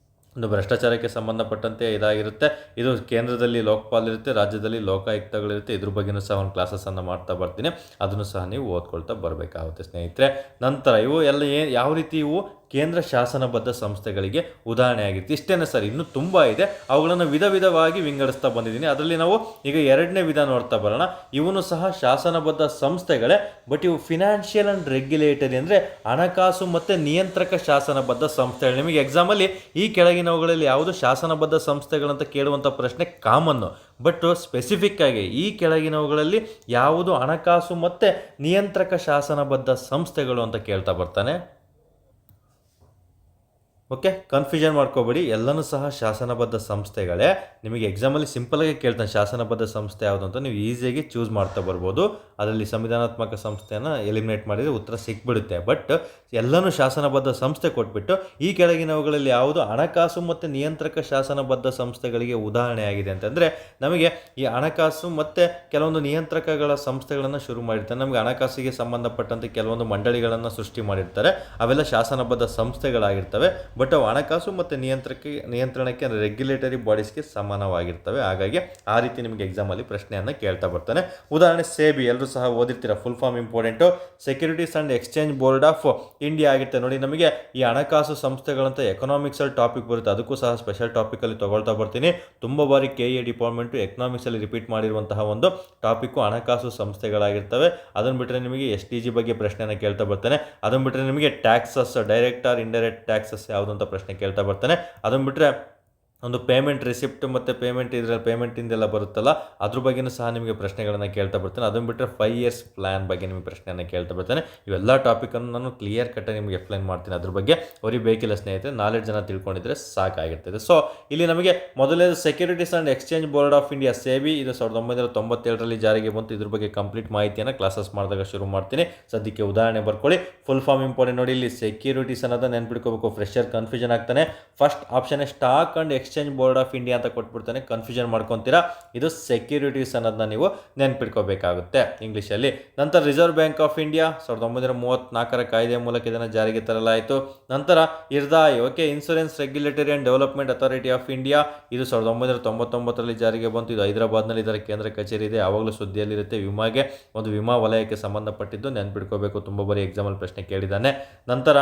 A: ಒಂದು ಭ್ರಷ್ಟಾಚಾರಕ್ಕೆ ಸಂಬಂಧಪಟ್ಟಂತೆ ಇದಾಗಿರುತ್ತೆ. ಇದು ಕೇಂದ್ರದಲ್ಲಿ ಲೋಕಪಾಲ್ ಇರುತ್ತೆ, ರಾಜ್ಯದಲ್ಲಿ ಲೋಕಾಯುಕ್ತಗಳಿರುತ್ತೆ. ಇದ್ರ ಬಗ್ಗೆಯೂ ಸಹ ಒಂದು ಕ್ಲಾಸಸ್ಸನ್ನು ಮಾಡ್ತಾ ಬರ್ತೀನಿ, ಅದನ್ನು ಸಹ ನೀವು ಓದ್ಕೊಳ್ತಾ ಬರಬೇಕಾಗುತ್ತೆ ಸ್ನೇಹಿತರೆ. ನಂತರ ಇವು ಎಲ್ಲ ಯಾವ ರೀತಿ ಇವು ಕೇಂದ್ರ ಶಾಸನಬದ್ಧ ಸಂಸ್ಥೆಗಳಿಗೆ ಉದಾಹರಣೆ ಆಗಿರುತ್ತೆ. ಇಷ್ಟೇ ಸರ್, ಇನ್ನೂ ತುಂಬ ಇದೆ. ಅವುಗಳನ್ನು ವಿಧ ವಿಧವಾಗಿ ವಿಂಗಡಿಸ್ತಾ ಬಂದಿದ್ದೀನಿ. ಅದರಲ್ಲಿ ನಾವು ಈಗ 2ನೇ ವಿಧ ನೋಡ್ತಾ ಬರೋಣ. ಇವನು ಸಹ ಶಾಸನಬದ್ಧ ಸಂಸ್ಥೆಗಳೇ, ಬಟ್ ಇವು ಫಿನಾನ್ಷಿಯಲ್ ಆ್ಯಂಡ್ ರೆಗ್ಯುಲೇಟರಿ, ಅಂದರೆ ಹಣಕಾಸು ಮತ್ತು ನಿಯಂತ್ರಕ ಶಾಸನಬದ್ಧ ಸಂಸ್ಥೆಗಳು. ನಿಮಗೆ ಎಕ್ಸಾಮಲ್ಲಿ ಈ ಕೆಳಗಿನವುಗಳಲ್ಲಿ ಯಾವುದು ಶಾಸನಬದ್ಧ ಸಂಸ್ಥೆಗಳಂತ ಕೇಳುವಂಥ ಪ್ರಶ್ನೆ ಕಾಮನ್ನು. ಬಟ್ ಸ್ಪೆಸಿಫಿಕ್ ಆಗಿ ಈ ಕೆಳಗಿನವುಗಳಲ್ಲಿ ಯಾವುದು ಹಣಕಾಸು ಮತ್ತು ನಿಯಂತ್ರಕ ಶಾಸನಬದ್ಧ ಸಂಸ್ಥೆಗಳು ಅಂತ ಕೇಳ್ತಾ ಬರ್ತಾನೆ. ಓಕೆ, ಕನ್ಫ್ಯೂಷನ್ ಮಾಡ್ಕೋಬೇಡಿ, ಎಲ್ಲನೂ ಸಹ ಶಾಸನಬದ್ಧ ಸಂಸ್ಥೆಗಳೇ. ನಿಮಗೆ ಎಕ್ಸಾಮಲ್ಲಿ ಸಿಂಪಲಾಗಿ ಕೇಳ್ತಾನೆ ಶಾಸನಬದ್ಧ ಸಂಸ್ಥೆ ಯಾವುದು ಅಂತ, ನೀವು ಈಸಿಯಾಗಿ ಚೂಸ್ ಮಾಡ್ತಾ ಬರ್ಬೋದು. ಅದರಲ್ಲಿ ಸಂವಿಧಾನಾತ್ಮಕ ಸಂಸ್ಥೆಯನ್ನು ಎಲಿಮಿನೇಟ್ ಮಾಡಿದರೆ ಉತ್ತರ ಸಿಕ್ಬಿಡುತ್ತೆ. ಬಟ್ ಎಲ್ಲನೂ ಶಾಸನಬದ್ಧ ಸಂಸ್ಥೆ ಕೊಟ್ಬಿಟ್ಟು ಈ ಕೆಳಗಿನವುಗಳಲ್ಲಿ ಯಾವುದು ಹಣಕಾಸು ಮತ್ತು ನಿಯಂತ್ರಕ ಶಾಸನಬದ್ಧ ಸಂಸ್ಥೆಗಳಿಗೆ ಉದಾಹರಣೆ ಆಗಿದೆ ಅಂತಂದರೆ, ನಮಗೆ ಈ ಹಣಕಾಸು ಮತ್ತು ಕೆಲವೊಂದು ನಿಯಂತ್ರಕಗಳ ಸಂಸ್ಥೆಗಳನ್ನು ಶುರು ಮಾಡಿರ್ತಾರೆ. ನಮಗೆ ಹಣಕಾಸಿಗೆ ಸಂಬಂಧಪಟ್ಟಂತೆ ಕೆಲವೊಂದು ಮಂಡಳಿಗಳನ್ನು ಸೃಷ್ಟಿ ಮಾಡಿರ್ತಾರೆ. ಅವೆಲ್ಲ ಶಾಸನಬದ್ಧ ಸಂಸ್ಥೆಗಳಾಗಿರ್ತವೆ. ಬಟ್ ಅವು ಹಣಕಾಸು ಮತ್ತು ನಿಯಂತ್ರಣಕ್ಕೆ ರೆಗ್ಯುಲೇಟರಿ ಬಾಡೀಸ್ಗೆ ಸಮಾನವಾಗಿರ್ತವೆ. ಹಾಗಾಗಿ ಆ ರೀತಿ ನಿಮಗೆ ಎಕ್ಸಾಮಲ್ಲಿ ಪ್ರಶ್ನೆಯನ್ನು ಕೇಳ್ತಾ ಬರ್ತಾನೆ. ಉದಾಹರಣೆ ಸೇಬಿ, ಎಲ್ಲರೂ ಸಹ ಓದಿರ್ತೀರ, full form important. Securities and exchange board of India ಆಗಿರುತ್ತೆ. ನೋಡಿ, ನಮಗೆ ಈ ಹಣಕಾಸು ಸಂಸ್ಥೆಗಳಂತ ಎಕನಾಮಿಕ್ಸಲ್ಲಿ ಟಾಪಿಕ್ ಬರುತ್ತೆ, ಅದಕ್ಕೂ ಸಹ ಸ್ಪೆಷಲ್ ಟಾಪಿಕಲ್ಲಿ ತೊಗೊಳ್ತಾ ಬರ್ತೀನಿ. ತುಂಬ ಬಾರಿ KA ಡಿಪಾರ್ಟ್ಮೆಂಟು ಎಕನಾಮಿಕ್ಸಲ್ಲಿ ರಿಪೀಟ್ ಮಾಡಿರುವಂತಹ ಒಂದು ಟಾಪಿಕ್ಕು ಹಣಕಾಸು ಸಂಸ್ಥೆಗಳಾಗಿರ್ತವೆ. ಅದನ್ನು ಬಿಟ್ಟರೆ ನಿಮಗೆ STG ಬಗ್ಗೆ ಪ್ರಶ್ನೆಯನ್ನು ಕೇಳ್ತಾ ಬರ್ತಾನೆ. ಅದನ್ನು ಬಿಟ್ಟರೆ ನಿಮಗೆ taxes, direct or indirect taxes ಯಾವುದು ಅಂತ ಪ್ರಶ್ನೆ ಕೇಳ್ತಾ ಬರ್ತಾನೆ. ಅದನ್ನು ಬಿಟ್ಟರೆ ಒಂದು ಪೇಮೆಂಟ್ ರಿಸಿಪ್ಟ್ ಮತ್ತು ಪೇಮೆಂಟಿಂದೆಲ್ಲ ಬರುತ್ತಲ್ಲ, ಅದ್ರ ಬಗ್ಗೆಯೂ ಸಹ ನಿಮಗೆ ಪ್ರಶ್ನೆಗಳನ್ನು ಕೇಳ್ತಾ ಬರ್ತಾನೆ. ಅದನ್ನು ಬಿಟ್ಟರೆ 5 years ಪ್ಲ್ಯಾನ್ ಬಗ್ಗೆ ನಿಮಗೆ ಪ್ರಶ್ನೆಯನ್ನು ಕೇಳ್ತಾ ಬರ್ತಾನೆ. ಇವೆಲ್ಲ ಟಾಪಿಕನ್ನು ನಾನು ಕ್ಲಿಯರ್ ಕಟ್ಟಾಗಿ ನಿಮಗೆ ಎಕ್ಸ್ಪ್ಲೈನ್ ಮಾಡ್ತೀನಿ. ಅದ್ರ ಬಗ್ಗೆ ಅವ್ರಿಗೆ ಬೇಕಿಲ್ಲ ಸ್ನೇಹಿತರೆ, ನಾಲೆಡ್ಜ್ ಜನ ತಿಳ್ಕೊಂಡಿದ್ರೆ ಸಾಕಾಗಿರ್ತದೆ. ಸೊ ಇಲ್ಲಿ ನಮಗೆ ಮೊದಲನೇದು securities and exchange board of India, SEBI, ಇದು 1997ರಲ್ಲಿ ಜಾರಿಗೆ ಬಂತು. ಇದ್ರ ಬಗ್ಗೆ ಕಂಪ್ಲೀಟ್ ಮಾಹಿತಿಯನ್ನು ಕ್ಲಾಸಸ್ ಮಾಡಿದಾಗ ಶುರು ಮಾಡ್ತೀನಿ. ಸದ್ಯಕ್ಕೆ ಉದಾಹರಣೆ ಬರ್ಕೊಳ್ಳಿ. ಫುಲ್ ಫಾರ್ಮ್ ಇಂಪಾರ್ಟೆಂಟ್ ನೋಡಿ, ಇಲ್ಲಿ ಸೆಕ್ಯೂರಿಟೀಸ್ ಅನ್ನೋದು ನೆನ್ಪಿಟ್ಕೋಬೇಕು. ಫ್ರೆಶರ್ ಕನ್ಫ್ಯೂಷನ್ ಆಗ್ತಾನೆ. First option stock and exchange board of India ಅಂತ ಕೊಟ್ಬಿಡ್ತಾನೆ, ಕನ್ಫ್ಯೂಷನ್ ಮಾಡ್ಕೊತೀರಾ. ಇದು ಸೆಕ್ಯೂರಿಟೀಸ್ ಅನ್ನೋದನ್ನ ನೀವು ನೆನ್ಪಿಟ್ಕೋಬೇಕಾಗುತ್ತೆ ಇಂಗ್ಲೀಷಲ್ಲಿ. ನಂತರ ರಿಸರ್ವ್ ಬ್ಯಾಂಕ್ ಆಫ್ ಇಂಡಿಯಾ, 1934ರ ಕಾಯ್ದೆಯ ಮೂಲಕ ಇದನ್ನು ಜಾರಿಗೆ ತರಲಾಯಿತು. ನಂತರ IRDAI, okay, insurance regulatory and development authority of India, ಇದು 1999ರಲ್ಲಿ ಜಾರಿಗೆ ಬಂತು. ಇದು ಹೈದರಾಬಾದ್ನಲ್ಲಿ ಇದರ ಕೇಂದ್ರ ಕಚೇರಿ ಇದೆ. ಯಾವಾಗಲೂ ಸುದ್ದಿಯಲ್ಲಿರುತ್ತೆ. ಒಂದು ವಿಮಾ ವಲಯಕ್ಕೆ ಸಂಬಂಧಪಟ್ಟಿದ್ದು, ನೆನ್ಪಿಟ್ಕೋಬೇಕು. ತುಂಬ ಬಾರಿ ಎಕ್ಸಾಮಲ್ಲಿ ಪ್ರಶ್ನೆ ಕೇಳಿದ್ದಾನೆ. ನಂತರ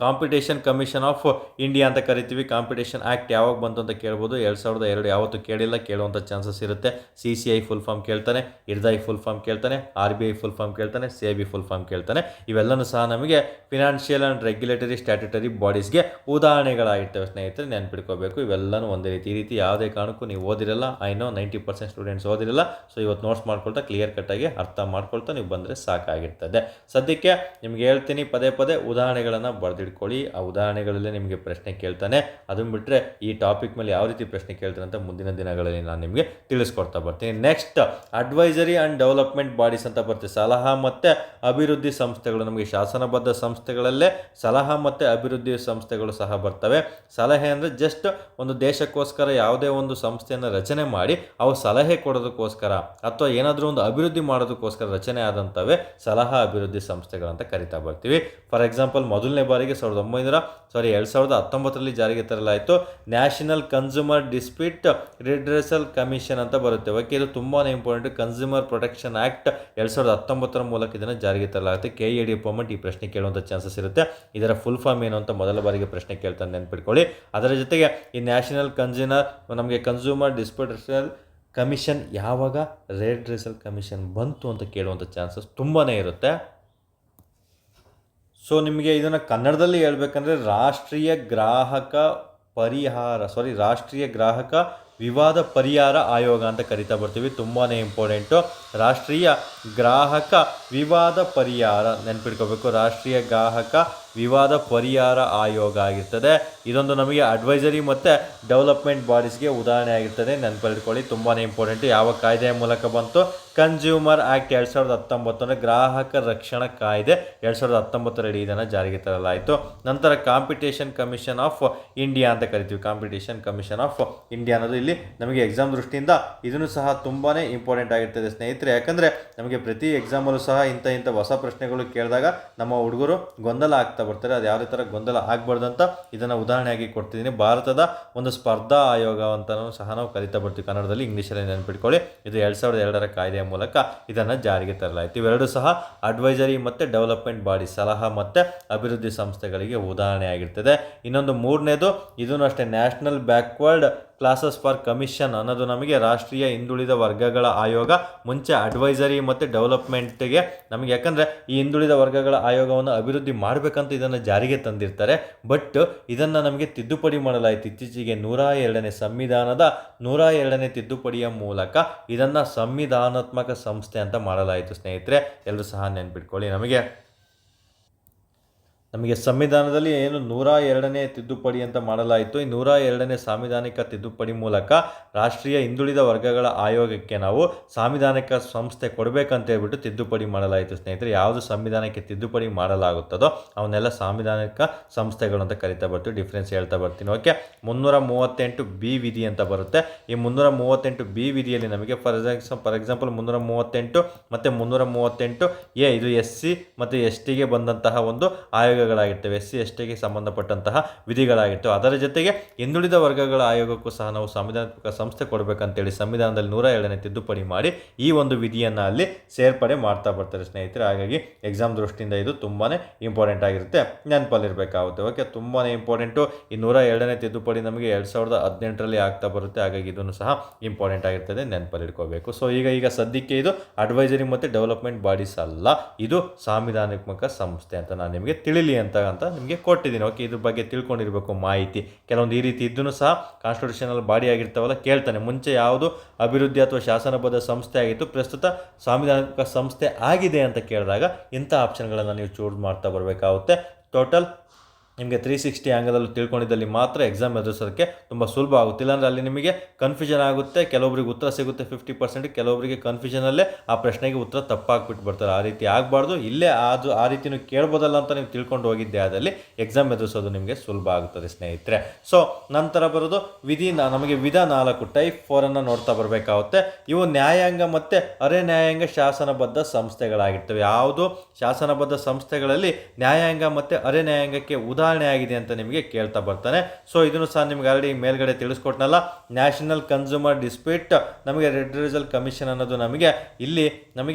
A: ಕಾಂಪಿಟೇಷನ್ ಕಮಿಷನ್ ಆಫ್ ಇಂಡಿಯಾ ಅಂತ ಕರಿತೀವಿ. ಕಾಂಪಿಟೇಷನ್ ಆ್ಯಕ್ಟ್ ಯಾವಾಗ ಬಂತು ಅಂತ ಕೇಳ್ಬೋದು. 2002 ಯಾವತ್ತೂ ಕೇಳಿಲ್ಲ, ಕೇಳುವಂಥ ಚಾನ್ಸಸ್ ಇರುತ್ತೆ. CCI ಫುಲ್ ಫಾರ್ಮ್ ಕೇಳ್ತಾನೆ, ಇರ್ದಾಯ್ ಫುಲ್ ಫಾರ್ಮ್ ಕೇಳ್ತಾನೆ, RBI ಫುಲ್ ಫಾರ್ಮ್ ಕೇಳ್ತಾನೆ, SEBI ಫುಲ್ ಫಾರ್ಮ್ ಕೇಳ್ತಾನೆ. ಇವೆಲ್ಲನೂ ಸಹ ನಮಗೆ ಫಿನಾನ್ಷಿಯಲ್ ಆ್ಯಂಡ್ ರೆಗ್ಯುಲೇಟರಿ ಸ್ಟ್ಯಾಟ್ಯುಟರಿ ಬಾಡೀಸ್ಗೆ ಉದಾಹರಣೆಗಳಾಗಿರ್ತವೆ ಸ್ನೇಹಿತರೆ, ನೆನ್ಪಿಟ್ಕೋಬೇಕು. ಇವೆಲ್ಲನೂ ಒಂದೇ ರೀತಿ. ಈ ರೀತಿ ಯಾವುದೇ ಕಾರಣಕ್ಕೂ ನೀವು ಓದಿರಲ್ಲ. ಐ ನೋ 90% ಸ್ಟೂಡೆಂಟ್ಸ್ ಓದಿರಲ್ಲ. ಸೊ ಇವತ್ತು ನೋಟ್ಸ್ ಮಾಡ್ಕೊಳ್ತಾ ಕ್ಲಿಯರ್ ಕಟ್ಟಾಗಿ ಅರ್ಥ ಮಾಡ್ಕೊಳ್ತಾ ನೀವು ಬಂದರೆ ಸಾಕಾಗಿರ್ತದೆ. ಸದ್ಯಕ್ಕೆ ನಿಮ್ಗೆ ಹೇಳ್ತೀನಿ, ಪದೇ ಪದೇ ಉದಾಹರಣೆಗಳನ್ನು ಬರೆದಿಡ್ಕೊಳ್ಳಿ. ಆ ಉದಾಹರಣೆಗಳಲ್ಲೇ ನಿಮಗೆ ಪ್ರಶ್ನೆ ಕೇಳ್ತಾನೆ. ಅದನ್ನು ಬಿಟ್ಟರೆ ಈ ಟಾಪಿಕ್ ಮೇಲೆ ಯಾವ ರೀತಿ ಪ್ರಶ್ನೆ ಕೇಳ್ತಾನೆ ಅಂತ ಮುಂದಿನ ದಿನಗಳಲ್ಲಿ ನಾನು ನಿಮಗೆ ತಿಳಿಸ್ಕೊಡ್ತಾ ಬರ್ತೀನಿ. Next advisory and development bodies ಅಂತ ಬರ್ತದೆ. ಸಲಹಾ ಮತ್ತು ಅಭಿವೃದ್ಧಿ ಸಂಸ್ಥೆಗಳು. ನಮಗೆ ಶಾಸನಬದ್ಧ ಸಂಸ್ಥೆಗಳಲ್ಲೇ ಸಲಹಾ ಮತ್ತು ಅಭಿವೃದ್ಧಿ ಸಂಸ್ಥೆಗಳು ಸಹ ಬರ್ತವೆ. ಸಲಹೆ ಅಂದರೆ ಜಸ್ಟ್ ಒಂದು ದೇಶಕ್ಕೋಸ್ಕರ ಯಾವುದೇ ಒಂದು ಸಂಸ್ಥೆಯನ್ನು ರಚನೆ ಮಾಡಿ ಅವು ಸಲಹೆ ಕೊಡೋದಕ್ಕೋಸ್ಕರ ಅಥವಾ ಏನಾದರೂ ಒಂದು ಅಭಿವೃದ್ಧಿ ಮಾಡೋದಕ್ಕೋಸ್ಕರ ರಚನೆ ಆದಂಥವೇ ಸಲಹಾ ಅಭಿವೃದ್ಧಿ ಸಂಸ್ಥೆಗಳಂತ ಕರಿತಾ ಬರ್ತೀವಿ. ಫಾರ್ ಎಕ್ಸಾಂಪಲ್, ಮೊದಲನೇ ಬಾರಿಗೆ 2019ರಲ್ಲಿ ಜಾರಿಗೆ ತರಲಾಯಿತು national consumer dispute redressal commission ಅಂತ ಬರುತ್ತೆ. ಓಕೆ, ಇದು ತುಂಬಾ ಇಂಪಾರ್ಟೆಂಟ್. ಕನ್ಸ್ಯೂಮರ್ ಪ್ರೊಟೆಕ್ಷನ್ ಆ್ಯಕ್ಟ್ 2019ರ ಮೂಲಕ ಇದನ್ನು ಜಾರಿಗೆ ತರಲಾಗುತ್ತೆ. KA ಡಿಪಾರ್ಟ್ಮೆಂಟ್ ಈ ಪ್ರಶ್ನೆ ಕೇಳುವಂಥ ಚಾನ್ಸಸ್ ಇರುತ್ತೆ. ಇದರ ಫುಲ್ ಫಾರ್ಮ್ ಏನು ಅಂತ ಮೊದಲ ಬಾರಿಗೆ ಪ್ರಶ್ನೆ ಕೇಳ್ತಾನೆ, ನೆನ್ಪಿಟ್ಕೊಳ್ಳಿ. ಅದರ ಜೊತೆಗೆ ಈ ನ್ಯಾಷನಲ್ ಕನ್ಸ್ಯೂಮರ್ ಡಿಸ್ಪ್ಯೂಟ್ ಕಮಿಷನ್ ಯಾವಾಗ ರಿಡ್ರೆಸಲ್ ಕಮಿಷನ್ ಬಂತು ಅಂತ ಕೇಳುವಂಥ ಚಾನ್ಸಸ್ ತುಂಬಾ ಇರುತ್ತೆ. ಸೊ ನಿಮಗೆ ಇದನ್ನು ಕನ್ನಡದಲ್ಲಿ ಹೇಳ್ಬೇಕಂದ್ರೆ ರಾಷ್ಟ್ರೀಯ ಗ್ರಾಹಕ ವಿವಾದ ಪರಿಹಾರ ಆಯೋಗ ಅಂತ ಕರಿತಾ ಬರ್ತೀವಿ. ತುಂಬಾ ಇಂಪಾರ್ಟೆಂಟು. ರಾಷ್ಟ್ರೀಯ ಗ್ರಾಹಕ ವಿವಾದ ಪರಿಹಾರ ನೆನ್ಪಿಟ್ಕೋಬೇಕು. ರಾಷ್ಟ್ರೀಯ ಗ್ರಾಹಕ ವಿವಾದ ಪರಿಹಾರ ಆಯೋಗ ಆಗಿರ್ತದೆ. ಇದೊಂದು ನಮಗೆ ಅಡ್ವೈಸರಿ ಮತ್ತು ಡೆವಲಪ್ಮೆಂಟ್ ಬಾಡೀಸ್ಗೆ ಉದಾಹರಣೆ ಆಗಿರ್ತದೆ, ನೆನ್ಪಿಟ್ಕೊಳ್ಳಿ. ತುಂಬಾ ಇಂಪಾರ್ಟೆಂಟು. ಯಾವ ಕಾಯ್ದೆಯ ಮೂಲಕ ಬಂತು? ಕನ್ಸ್ಯೂಮರ್ ಆ್ಯಕ್ಟ್ 2019, ಗ್ರಾಹಕ ರಕ್ಷಣಾ ಕಾಯ್ದೆ 2019ರಲ್ಲಿ ಇದನ್ನು ಜಾರಿಗೆ ತರಲಾಯಿತು. ನಂತರ ಕಾಂಪಿಟೇಷನ್ ಕಮಿಷನ್ ಆಫ್ ಇಂಡಿಯಾ ಅಂತ ಕರಿತೀವಿ. ಕಾಂಪಿಟೇಷನ್ ಕಮಿಷನ್ ಆಫ್ ಇಂಡಿಯಾ ಅನ್ನೋದು ಇಲ್ಲಿ ನಮಗೆ ಎಕ್ಸಾಮ್ ದೃಷ್ಟಿಯಿಂದ ಇದನ್ನು ಸಹ ತುಂಬಾ ಇಂಪಾರ್ಟೆಂಟ್ ಆಗಿರ್ತದೆ ಸ್ನೇಹಿತರೆ. ಯಾಕಂದರೆ ನಮಗೆ ಪ್ರತಿ ಎಕ್ಸಾಮಲ್ಲೂ ಸಹ ಇಂಥ ಹೊಸ ಪ್ರಶ್ನೆಗಳು ಕೇಳಿದಾಗ ನಮ್ಮ ಹುಡುಗರು ಗೊಂದಲ ಆಗ್ತಾ ಬರ್ತಾರೆ. ಅದು ಯಾವ ಥರ ಗೊಂದಲ ಆಗಬಾರ್ದಂತ ಇದನ್ನು ಉದಾಹರಣೆಯಾಗಿ ಕೊಡ್ತಿದ್ದೀನಿ. ಭಾರತದ ಒಂದು ಸ್ಪರ್ಧಾ ಆಯೋಗ ಅಂತ ಸಹ ನಾವು ಕರಿತಾ ಬರ್ತೀವಿ ಕನ್ನಡದಲ್ಲಿ, ಇಂಗ್ಲೀಷಲ್ಲಿ ನೆನ್ಪಿಟ್ಕೊಳ್ಳಿ. ಇದು 2002ರ ಕಾಯ್ದೆಯ ಮೂಲಕ ಇದನ್ನು ಜಾರಿಗೆ ತರಲಾಯಿತು. ಇವೆರಡು ಸಹ ಅಡ್ವೈಸರಿ ಮತ್ತು ಡೆವಲಪ್ಮೆಂಟ್ ಬಾಡಿ, ಸಲಹಾ ಮತ್ತು ಅಭಿವೃದ್ಧಿ ಸಂಸ್ಥೆಗಳಿಗೆ ಉದಾಹರಣೆ ಆಗಿರ್ತದೆ. ಇನ್ನೊಂದು ಮೂರನೇದು, ಇದೂ ಅಷ್ಟೇ, national backward classes for commission ಅನ್ನೋದು ನಮಗೆ ರಾಷ್ಟ್ರೀಯ ಹಿಂದುಳಿದ ವರ್ಗಗಳ ಆಯೋಗ. ಮುಂಚೆ ಅಡ್ವೈಸರಿ ಮತ್ತು ಡೆವಲಪ್ಮೆಂಟ್ಗೆ ನಮಗೆ, ಯಾಕಂದರೆ ಈ ಹಿಂದುಳಿದ ವರ್ಗಗಳ ಆಯೋಗವನ್ನು ಅಭಿವೃದ್ಧಿ ಮಾಡಬೇಕಂತ ಇದನ್ನು ಜಾರಿಗೆ ತಂದಿರ್ತಾರೆ. ಬಟ್ ಇದನ್ನು ನಮಗೆ ತಿದ್ದುಪಡಿ ಮಾಡಲಾಯಿತು ಇತ್ತೀಚೆಗೆ. 102ನೇ ಸಂವಿಧಾನದ 102ನೇ ತಿದ್ದುಪಡಿಯ ಮೂಲಕ ಇದನ್ನು ಸಂವಿಧಾನಾತ್ಮಕ ಸಂಸ್ಥೆ ಅಂತ ಮಾಡಲಾಯಿತು ಸ್ನೇಹಿತರೆ. ಎಲ್ಲರೂ ಸಹ ನೆನ್ಪಿಟ್ಕೊಳ್ಳಿ. ನಮಗೆ ನಮಗೆ ಸಂವಿಧಾನದಲ್ಲಿ ಏನು 102ನೇ ತಿದ್ದುಪಡಿ ಅಂತ ಮಾಡಲಾಯಿತು. ಈ 102ನೇ ಸಾಂವಿಧಾನಿಕ ತಿದ್ದುಪಡಿ ಮೂಲಕ ರಾಷ್ಟ್ರೀಯ ಹಿಂದುಳಿದ ವರ್ಗಗಳ ಆಯೋಗಕ್ಕೆ ನಾವು ಸಾಂವಿಧಾನಿಕ ಸಂಸ್ಥೆ ಕೊಡಬೇಕಂತ ಹೇಳ್ಬಿಟ್ಟು ತಿದ್ದುಪಡಿ ಮಾಡಲಾಯಿತು ಸ್ನೇಹಿತರೆ. ಯಾವುದು ಸಂವಿಧಾನಕ್ಕೆ ತಿದ್ದುಪಡಿ ಮಾಡಲಾಗುತ್ತದೋ ಅವನ್ನೆಲ್ಲ ಸಾಂವಿಧಾನಿಕ ಸಂಸ್ಥೆಗಳು ಅಂತ ಕರಿತಾ ಬರ್ತೀವಿ. ಡಿಫ್ರೆನ್ಸ್ ಹೇಳ್ತಾ ಬರ್ತೀನಿ. ಓಕೆ, 338 ಬಿ ವಿಧಿ ಅಂತ ಬರುತ್ತೆ. ಈ 338 ಬಿ ವಿಧಿಯಲ್ಲಿ ನಮಗೆ ಫಾರ್ ಎಕ್ಸಾಂಪಲ್ 338 ಮತ್ತು 338 ಎ ಇದು SC ಮತ್ತು ST ಗೆ ಬಂದಂತಹ ಒಂದು ಆಯೋಗಗಳಾಗಿರ್ತವೆ. SC ST ಗೆ ಸಂಬಂಧಪಟ್ಟಂತಹ ವಿಧಿಗಳಾಗಿರ್ತವೆ. ಅದರ ಜೊತೆಗೆ ಹಿಂದುಳಿದ ವರ್ಗಗಳ ಆಯೋಗಕ್ಕೂ ಸಹ ನಾವು ಸಾಂವಿಧಾನಿಕ ಸಂಸ್ಥೆ ಕೊಡಬೇಕಂತೇಳಿ ಸಂವಿಧಾನದಲ್ಲಿ 102ನೇ ತಿದ್ದುಪಡಿ ಮಾಡಿ ಈ ಒಂದು ವಿಧಿಯನ್ನು ಅಲ್ಲಿ ಸೇರ್ಪಡೆ ಮಾಡ್ತಾ ಬರ್ತಾರೆ ಸ್ನೇಹಿತರೆ. ಹಾಗಾಗಿ ಎಕ್ಸಾಮ್ ದೃಷ್ಟಿಯಿಂದ ಇದು ತುಂಬಾ ಇಂಪಾರ್ಟೆಂಟ್ ಆಗಿರುತ್ತೆ, ನೆನಪಲ್ಲಿರಬೇಕಾಗುತ್ತೆ. ಓಕೆ, ತುಂಬಾ ಇಂಪಾರ್ಟೆಂಟು. ಈ 102ನೇ ತಿದ್ದುಪಡಿ ನಮಗೆ 2018ರಲ್ಲಿ ಆಗ್ತಾ ಬರುತ್ತೆ. ಹಾಗಾಗಿ ಇದನ್ನು ಸಹ ಇಂಪಾರ್ಟೆಂಟ್ ಆಗಿರ್ತದೆ, ನೆನಪಲ್ಲಿಟ್ಕೋಬೇಕು. ಸೊ ಈಗ ಸದ್ಯಕ್ಕೆ ಇದು ಅಡ್ವೈಸರಿ ಮತ್ತು ಡೆವಲಪ್ಮೆಂಟ್ ಬಾಡೀಸ್ ಅಲ್ಲ, ಇದು ಸಾಂವಿಧಾನಾತ್ಮಕ ಸಂಸ್ಥೆ ಅಂತ ನಾನು ನಿಮಗೆ ತಿಳಿಲಿ ಅಂತ ನಿಮಗೆ ಕೊಟ್ಟಿದ್ದೀನಿ. ಓಕೆ, ಇದ್ರ ಬಗ್ಗೆ ತಿಳ್ಕೊಂಡಿರಬೇಕು ಮಾಹಿತಿ. ಕೆಲವೊಂದು ಈ ರೀತಿ ಇದ್ದೂ ಸಹ ಕಾನ್ಸ್ಟಿಟ್ಯೂಷನಲ್ ಬಾಡಿ ಆಗಿರ್ತಾವಲ್ಲ ಕೇಳ್ತಾನೆ, ಮುಂಚೆ ಯಾವುದು ಅಭಿವೃದ್ಧಿ ಅಥವಾ ಶಾಸನಬದ್ಧ ಸಂಸ್ಥೆ ಆಗಿತ್ತು, ಪ್ರಸ್ತುತ ಸಾಂವಿಧಾನಿಕ ಸಂಸ್ಥೆ ಆಗಿದೆ ಅಂತ ಕೇಳಿದಾಗ ಇಂಥ ಆಪ್ಷನ್ಗಳನ್ನು ನೀವು ಚೂಸ್ ಮಾಡ್ತಾ ಬರಬೇಕಾಗುತ್ತೆ. ಟೋಟಲ್ ನಿಮಗೆ 360 ಆ್ಯಂಗಲಲ್ಲಿ ತಿಳ್ಕೊಂಡಿದ್ದಲ್ಲಿ ಮಾತ್ರ ಎಕ್ಸಾಮ್ ಎದುರಿಸೋದಕ್ಕೆ ತುಂಬ ಸುಲಭ ಆಗುತ್ತೆ. ಇಲ್ಲಾಂದರೆ ಅಲ್ಲಿ ನಿಮಗೆ ಕನ್ಫ್ಯೂಷನ್ ಆಗುತ್ತೆ. ಕೆಲವೊಬ್ಬರಿಗೆ ಉತ್ತರ ಸಿಗುತ್ತೆ 50%, ಕೆಲವೊಬ್ಬರಿಗೆ ಕನ್ಫ್ಯೂಷನಲ್ಲೇ ಆ ಪ್ರಶ್ನೆಗೆ ಉತ್ತರ ತಪ್ಪಾಗ್ಬಿಟ್ಟು ಬರ್ತಾರೆ. ಆ ರೀತಿ ಆಗಬಾರ್ದು. ಇಲ್ಲೇ ಆ ರೀತಿಯೂ ಕೇಳ್ಬೋದಲ್ಲ ಅಂತ ನೀವು ತಿಳ್ಕೊಂಡು ಹೋಗಿದ್ದೆ ಆದಲ್ಲಿ ಎಕ್ಸಾಮ್ ಎದುರಿಸೋದು ನಿಮಗೆ ಸುಲಭ ಆಗುತ್ತದೆ ಸ್ನೇಹಿತರೆ. ಸೊ ನಂತರ ಬರೋದು ನಮಗೆ ವಿಧ 4 ಟೈಪ್ 4 ನೋಡ್ತಾ ಬರಬೇಕಾಗುತ್ತೆ. ಇವು ನ್ಯಾಯಾಂಗ ಮತ್ತು ಅರೆ ನ್ಯಾಯಾಂಗ ಶಾಸನಬದ್ಧ ಸಂಸ್ಥೆಗಳಾಗಿರ್ತವೆ. ಯಾವುದು ಶಾಸನಬದ್ಧ ಸಂಸ್ಥೆಗಳಲ್ಲಿ ನ್ಯಾಯಾಂಗ ಮತ್ತು ಅರೆ ನ್ಯಾಯಾಂಗಕ್ಕೆ ಉದಾಹರಣೆ ಆಗಿದೆ ಅಂತ ನಿಮಗೆ ಕೇಳ್ತಾ ಬರ್ತಾನೆ. ಸೊ ಇದನ್ನು ಸಹ ನಿಮ್ಗೆ ಆಲ್ರೆಡಿ ಮೇಲ್ಗಡೆ ತಿಳಿಸ್ಕೊಟ್ನಲ್ಲ. ನ್ಯಾಷನಲ್ ಕನ್ಸ್ಯೂಮರ್ ಡಿಸ್ಪ್ಯೂಟ್ ನಮಗೆ ರೆಡ್ರೆಸಲ್ ಕಮಿಷನ್ ಅನ್ನೋದು ನಮಗೆ